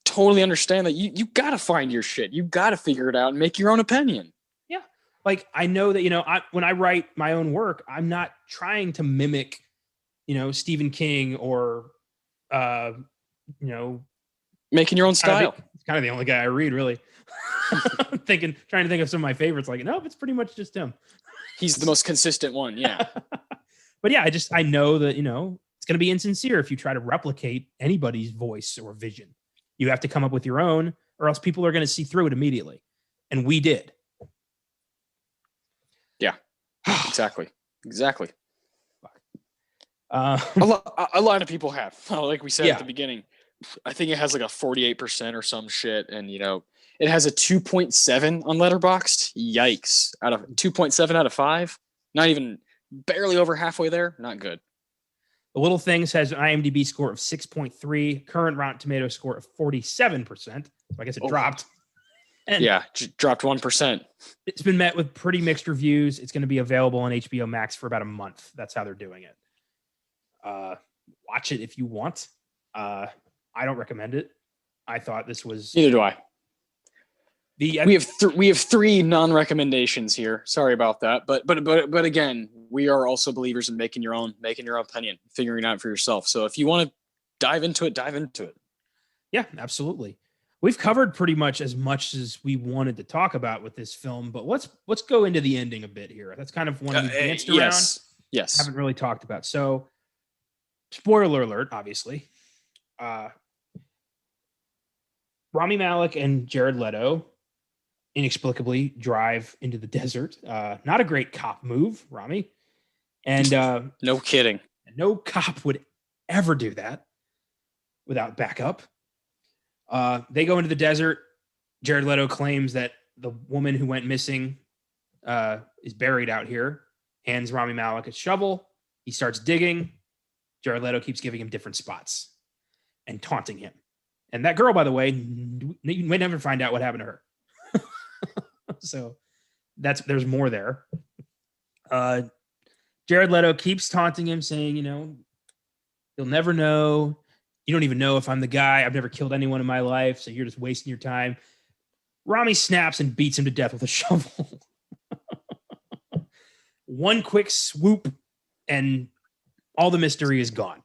totally understand that you got to find your shit. You got to figure it out and make your own opinion. yeah, like I know that, when I write my own work, I'm not trying to mimic, Stephen King or, Making your own style. It's kind of the only guy I read, really. Trying to think of some of my favorites. Like, nope, it's pretty much just him. He's the most consistent one. Yeah. But yeah, I know that, it's going to be insincere if you try to replicate anybody's voice or vision. You have to come up with your own, or else people are going to see through it immediately. And we did. Yeah, exactly. Uh, a lot of people have, like we said Yeah. at the beginning. I think it has like a 48% or some shit, and it has a 2.7 on Letterboxd. Yikes! Out of 2.7 out of 5, not even barely over halfway there. Not good. The Little Things has an IMDb score of 6.3, current Rotten Tomato score of 47%. So I guess it dropped. And yeah, dropped 1%. It's been met with pretty mixed reviews. It's going to be available on HBO Max for about a month. That's how they're doing it. Watch it if you want. I don't recommend it. I thought this was. Neither do I. We have 3 non-recommendations here. Sorry about that, but again, we are also believers in making your own opinion, figuring it out for yourself. So if you want to dive into it, dive into it. Yeah, absolutely. We've covered pretty much as we wanted to talk about with this film, but let's go into the ending a bit here. That's kind of one we've danced around. Yes. Haven't really talked about. So, spoiler alert, obviously. Rami Malek and Jared Leto inexplicably drive into the desert. Not a great cop move, Rami. And no kidding. No cop would ever do that without backup. They go into the desert. Jared Leto claims that the woman who went missing is buried out here. Hands Rami Malek a shovel. He starts digging. Jared Leto keeps giving him different spots and taunting him. And that girl, by the way, you may never find out what happened to her. So there's more there. Jared Leto keeps taunting him, saying, you'll never know. You don't even know if I'm the guy. I've never killed anyone in my life, so you're just wasting your time. Rami snaps and beats him to death with a shovel. One quick swoop, and all the mystery is gone.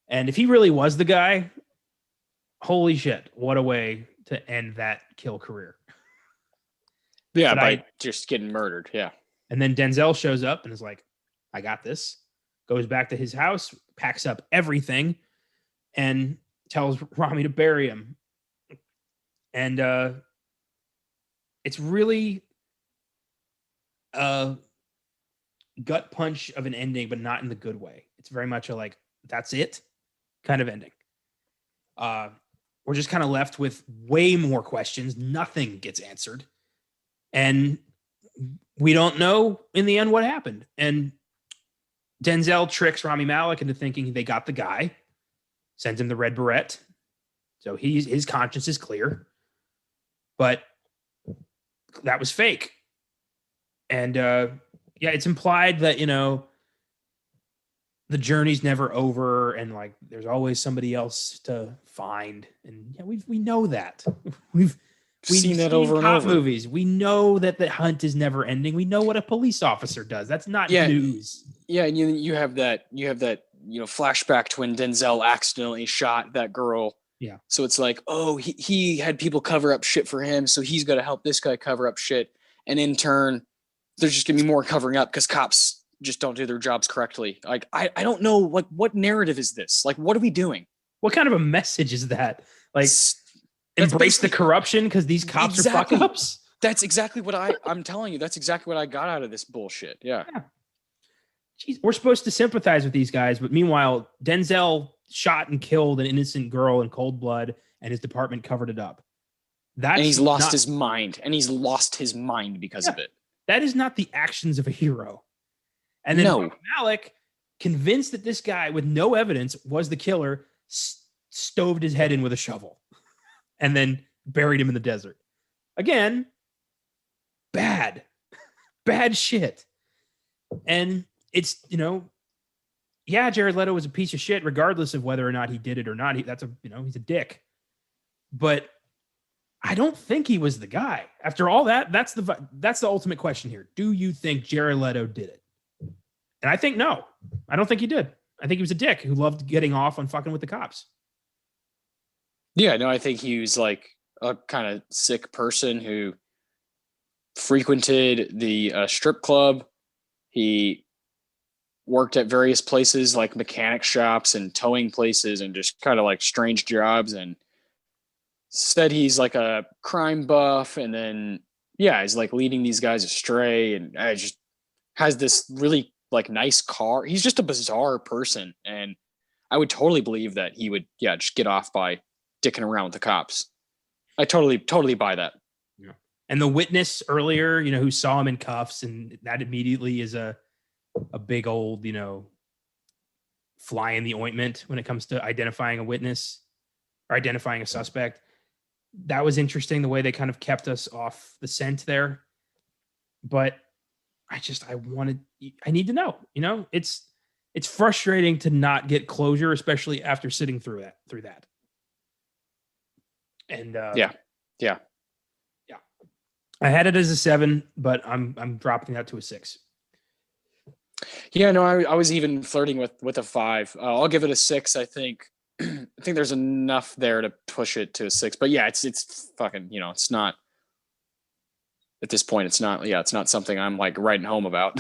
And if he really was the guy, holy shit, what a way to end that kill career. Yeah, by just getting murdered. Yeah. And then Denzel shows up and is like, I got this. Goes back to his house, packs up everything, and tells Rami to bury him. And it's really a gut punch of an ending, but not in the good way. It's very much a like, that's it kind of ending. We're just kind of left with way more questions. Nothing gets answered. And we don't know in the end what happened. And Denzel tricks Rami Malek into thinking they got the guy, sends him the red beret. So his conscience is clear. But that was fake. And it's implied that, the journey's never over and like there's always somebody else to find. And yeah, we know that. We've seen that over and over. Movies. We know that the hunt is never ending. We know what a police officer does. That's not news. Yeah, and you have that flashback to when Denzel accidentally shot that girl. Yeah. So it's like, oh, he had people cover up shit for him, so he's got to help this guy cover up shit. And in turn, there's just gonna be more covering up because cops just don't do their jobs correctly. Like, I don't know, like, what narrative is this? Like, what are we doing? What kind of a message is that? Like, embrace the corruption because these cops are fuck ups? That's exactly what I'm telling you. That's exactly what I got out of this bullshit. Yeah. Jeez, we're supposed to sympathize with these guys, but meanwhile, Denzel shot and killed an innocent girl in cold blood, and his department covered it up. And he's lost his mind. And he's lost his mind because of it. That is not the actions of a hero. And then Malek, convinced that this guy with no evidence was the killer, stoved his head in with a shovel and then buried him in the desert. Again, bad shit. And it's, yeah, Jared Leto was a piece of shit, regardless of whether or not he did it or not. He's a dick. But I don't think he was the guy. After all that, that's the ultimate question here. Do you think Jared Leto did it? And I think no. I don't think he did. I think he was a dick who loved getting off on fucking with the cops. Yeah, no, I think he was like a kind of sick person who frequented the strip club. He worked at various places like mechanic shops and towing places and just kind of like strange jobs, and said he's like a crime buff, and then he's like leading these guys astray, and just has this really like nice car. He's just a bizarre person, and I would totally believe that he would just get off by dicking around with the cops. I totally buy that. Yeah. And the witness earlier, who saw him in cuffs, and that immediately is a big old, fly in the ointment when it comes to identifying a witness or identifying a suspect. That was interesting, the way they kind of kept us off the scent there. But I need to know, it's frustrating to not get closure, especially after sitting through that. And yeah. I had it as a 7, but I'm dropping that to a 6. Yeah, no, I was even flirting with a 5. I'll give it a 6. I think there's enough there to push it to a 6. But yeah, it's fucking, it's not at this point. It's not something I'm like writing home about.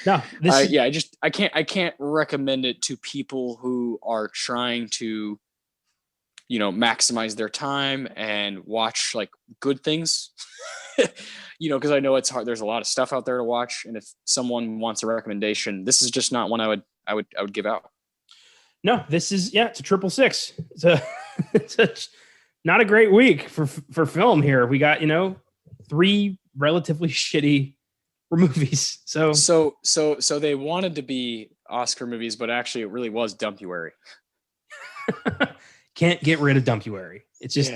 No, I can't recommend it to people who are trying to, maximize their time and watch like good things. Because I know it's hard. There's a lot of stuff out there to watch, and if someone wants a recommendation, this is just not one I would give out. No, this is it's a 666. It's not a great week for film here. We got 3 relatively shitty movies. So they wanted to be Oscar movies, but actually it really was Dumpuary. Can't get rid of Dumpuary. It's just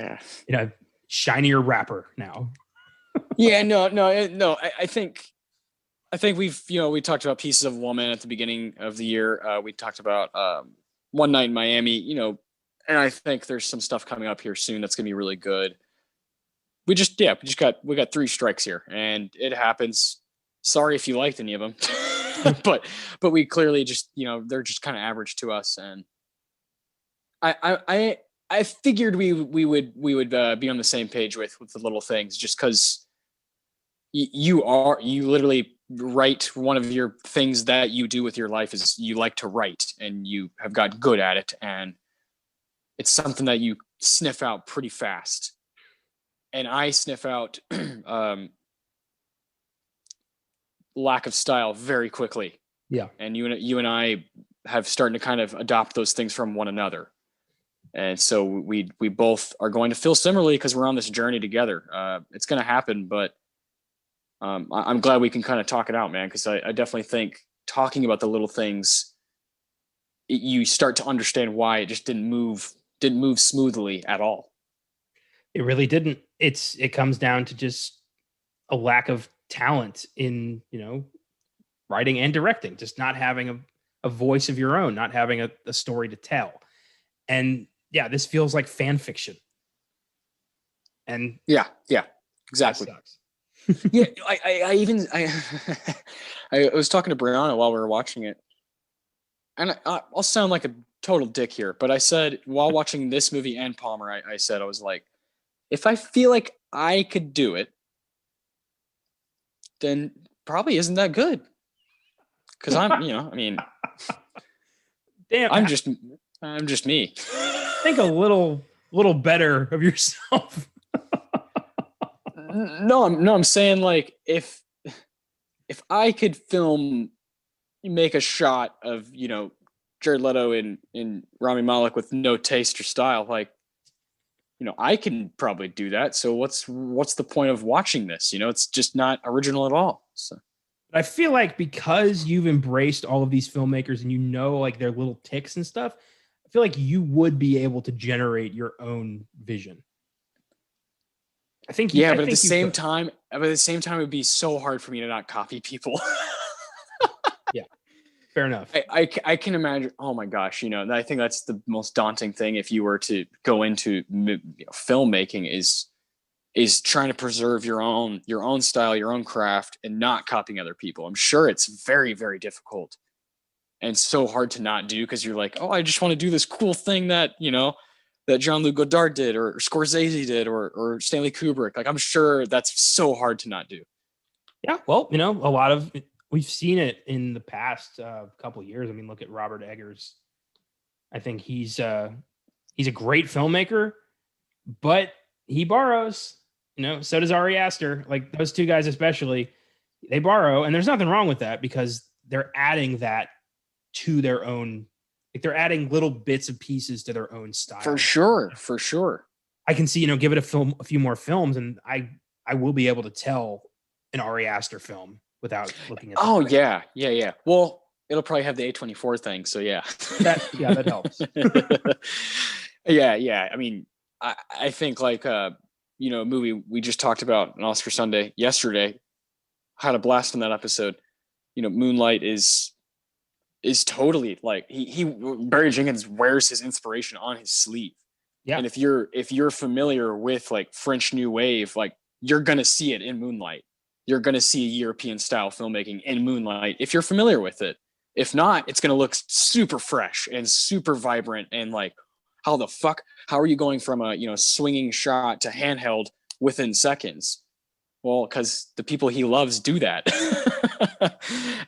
shinier wrapper now. Yeah, no. I think we've we talked about Pieces of a Woman at the beginning of the year. We talked about One Night in Miami. And I think there's some stuff coming up here soon that's gonna be really good. We got 3 strikes here, and it happens. Sorry if you liked any of them, but we clearly just they're just kind of average to us, and I figured we would be on the same page with the little things, just because you literally write. One of your things that you do with your life is you like to write, and you have got good at it, and it's something that you sniff out pretty fast. And I sniff out lack of style very quickly. Yeah. And you and I have started to kind of adopt those things from one another. And so we both are going to feel similarly because we're on this journey together. It's going to happen, but I'm glad we can kind of talk it out, man, because I definitely think talking about the little things, you start to understand why it just didn't move smoothly at all. It really didn't. It comes down to just a lack of talent in, writing and directing, just not having a voice of your own, not having a story to tell. And this feels like fan fiction. And yeah, exactly. Yeah. I was talking to Brianna while we were watching it, and I'll sound like a total dick here, but I said, while watching this movie and Palmer, I said, I was like, if I feel like I could do it, then probably isn't that good. Because I'm, damn, I'm just me. Think a little better of yourself. No, I'm saying, like, if I could make a shot of, Jared Leto in Rami Malek with no taste or style, like, I can probably do that. So what's the point of watching this? It's just not original at all. So I feel like because you've embraced all of these filmmakers and like their little ticks and stuff, I feel like you would be able to generate your own vision. I think. But at the same time, it would be so hard for me to not copy people. Fair enough. I can imagine. Oh my gosh, I think that's the most daunting thing if you were to go into filmmaking is trying to preserve your own style, your own craft, and not copying other people. I'm sure it's very, very difficult and so hard to not do because you're like, oh, I just want to do this cool thing that that Jean-Luc Godard did or Scorsese did or Stanley Kubrick. Like I'm sure that's so hard to not do. Yeah, well, a lot of we've seen it in the past couple of years. I mean, look at Robert Eggers. I think he's a great filmmaker, but he borrows. So does Ari Aster. Like those two guys, especially, they borrow, and there's nothing wrong with that because they're adding that to their own. Like they're adding little bits and pieces to their own style. For sure. I can see, give it a few more films, and I will be able to tell an Ari Aster film without looking at. Oh yeah. Well, it'll probably have the A24 thing, so yeah. that helps. yeah. I mean, I think like a movie we just talked about on Oscar Sunday yesterday. Had a blast in that episode. Moonlight is totally like he Barry Jenkins wears his inspiration on his sleeve. Yeah. And if you're familiar with like French New Wave, like you're gonna see it in Moonlight. You're gonna see European style filmmaking in Moonlight if you're familiar with it. If not, it's gonna look super fresh and super vibrant and like how are you going from a swinging shot to handheld within seconds? Well, because the people he loves do that.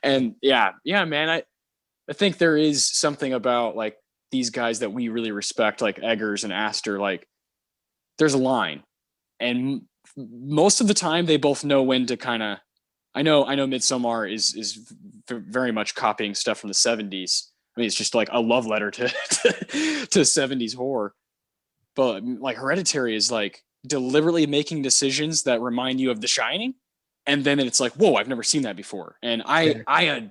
And yeah, man, I think there is something about like these guys that we really respect, like Eggers and Aster. Like, there's a line, and most of the time they both know when to kind of. I know Midsommar is very much copying stuff from the 70s. I mean, it's just like a love letter to 70s horror. But like Hereditary is like deliberately making decisions that remind you of The Shining, and then it's like, whoa, I've never seen that before. And I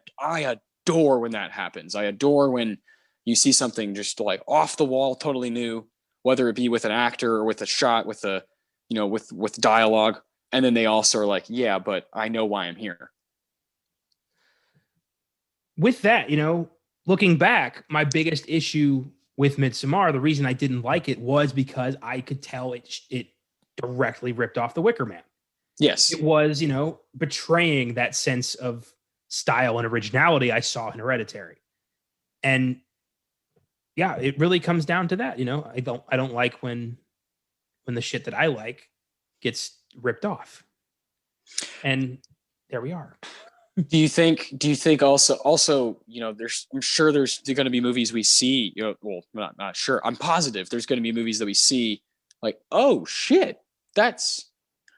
adore when that happens. I adore when you see something just like off the wall, totally new, whether it be with an actor or with a shot, with a with dialogue, and then they also are like, yeah, but I know why I'm here. With that, looking back, my biggest issue with Midsommar, the reason I didn't like it was because I could tell it directly ripped off The Wicker Man. Yes. It was, betraying that sense of style and originality I saw in Hereditary. And yeah, it really comes down to that. I don't like when the shit that I like gets ripped off. And there we are. Do you think also, I'm sure there's going to be movies we see, well, not sure. I'm positive there's going to be movies that we see like, oh shit, that's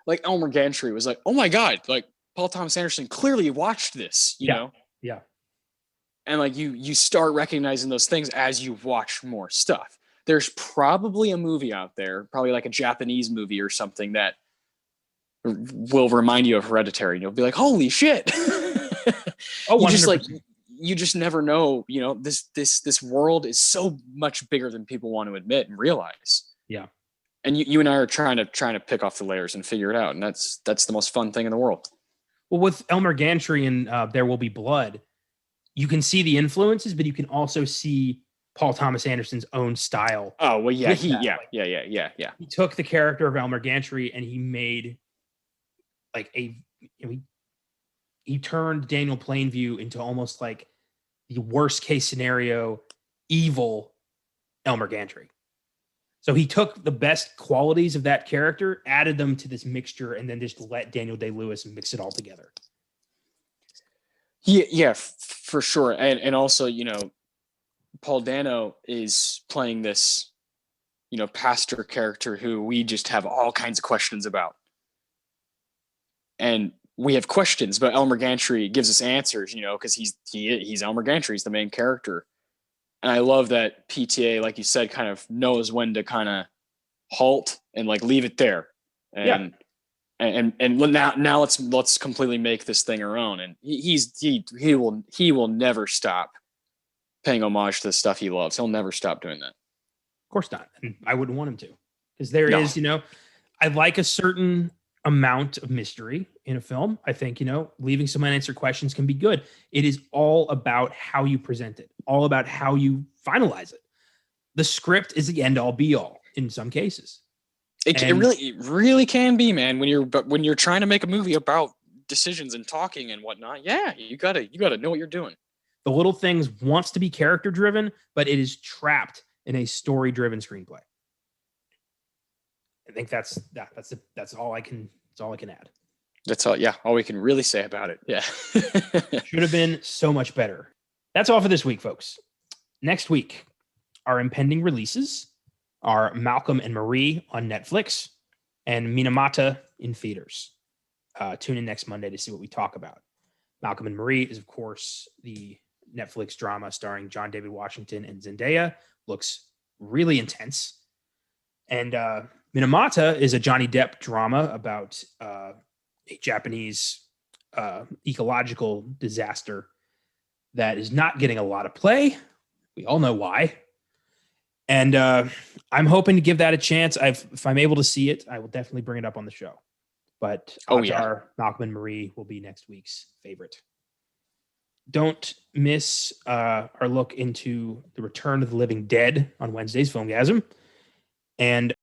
like Elmer Gantry was like, oh my God, like Paul Thomas Anderson clearly watched this, you know? Yeah. And like you start recognizing those things as you watch more stuff. There's probably a movie out there, probably like a Japanese movie or something that will remind you of Hereditary. And you'll be like, holy shit. Oh, you just never know, this world is so much bigger than people want to admit and realize. Yeah. And you and I are trying to pick off the layers and figure it out. And that's the most fun thing in the world. Well, with Elmer Gantry and There Will Be Blood, you can see the influences, but you can also see Paul Thomas Anderson's own style. Oh, well, yeah. He took the character of Elmer Gantry and he made like he turned Daniel Plainview into almost like the worst case scenario, evil Elmer Gantry. So he took the best qualities of that character, added them to this mixture, and then just let Daniel Day-Lewis mix it all together. Yeah, for sure. And also, Paul Dano is playing this, pastor character who we just have all kinds of questions about. And we have questions, but Elmer Gantry gives us answers, because he's Elmer Gantry, he's the main character. And I love that PTA, like you said, kind of knows when to kind of halt and like leave it there. And now let's completely make this thing our own. And he will never stop paying homage to the stuff he loves. He'll never stop doing that. Of course not. And I wouldn't want him to, because there is, I like a certain amount of mystery in a film. I think, leaving some unanswered questions can be good. It is all about how you present it, all about how you finalize it. The script is the end all be all in some cases. It really can be, man. When you're trying to make a movie about decisions and talking and whatnot, yeah, you gotta know what you're doing. The Little Things wants to be character driven, but it is trapped in a story driven screenplay. I think that's all I can add. That's all. Yeah, all we can really say about it. Yeah, should have been so much better. That's all for this week, folks. Next week, our impending releases are Malcolm and Marie on Netflix and Minamata in theaters. Tune in next Monday to see what we talk about. Malcolm and Marie is, of course, the Netflix drama starring John David Washington and Zendaya. Looks really intense. And Minamata is a Johnny Depp drama about a Japanese ecological disaster that is not getting a lot of play. We all know why. And I'm hoping to give that a chance. If I'm able to see it, I will definitely bring it up on the show. But odds are Malcolm and Marie will be next week's favorite. Don't miss our look into The Return of the Living Dead on Wednesday's Filmgazm. And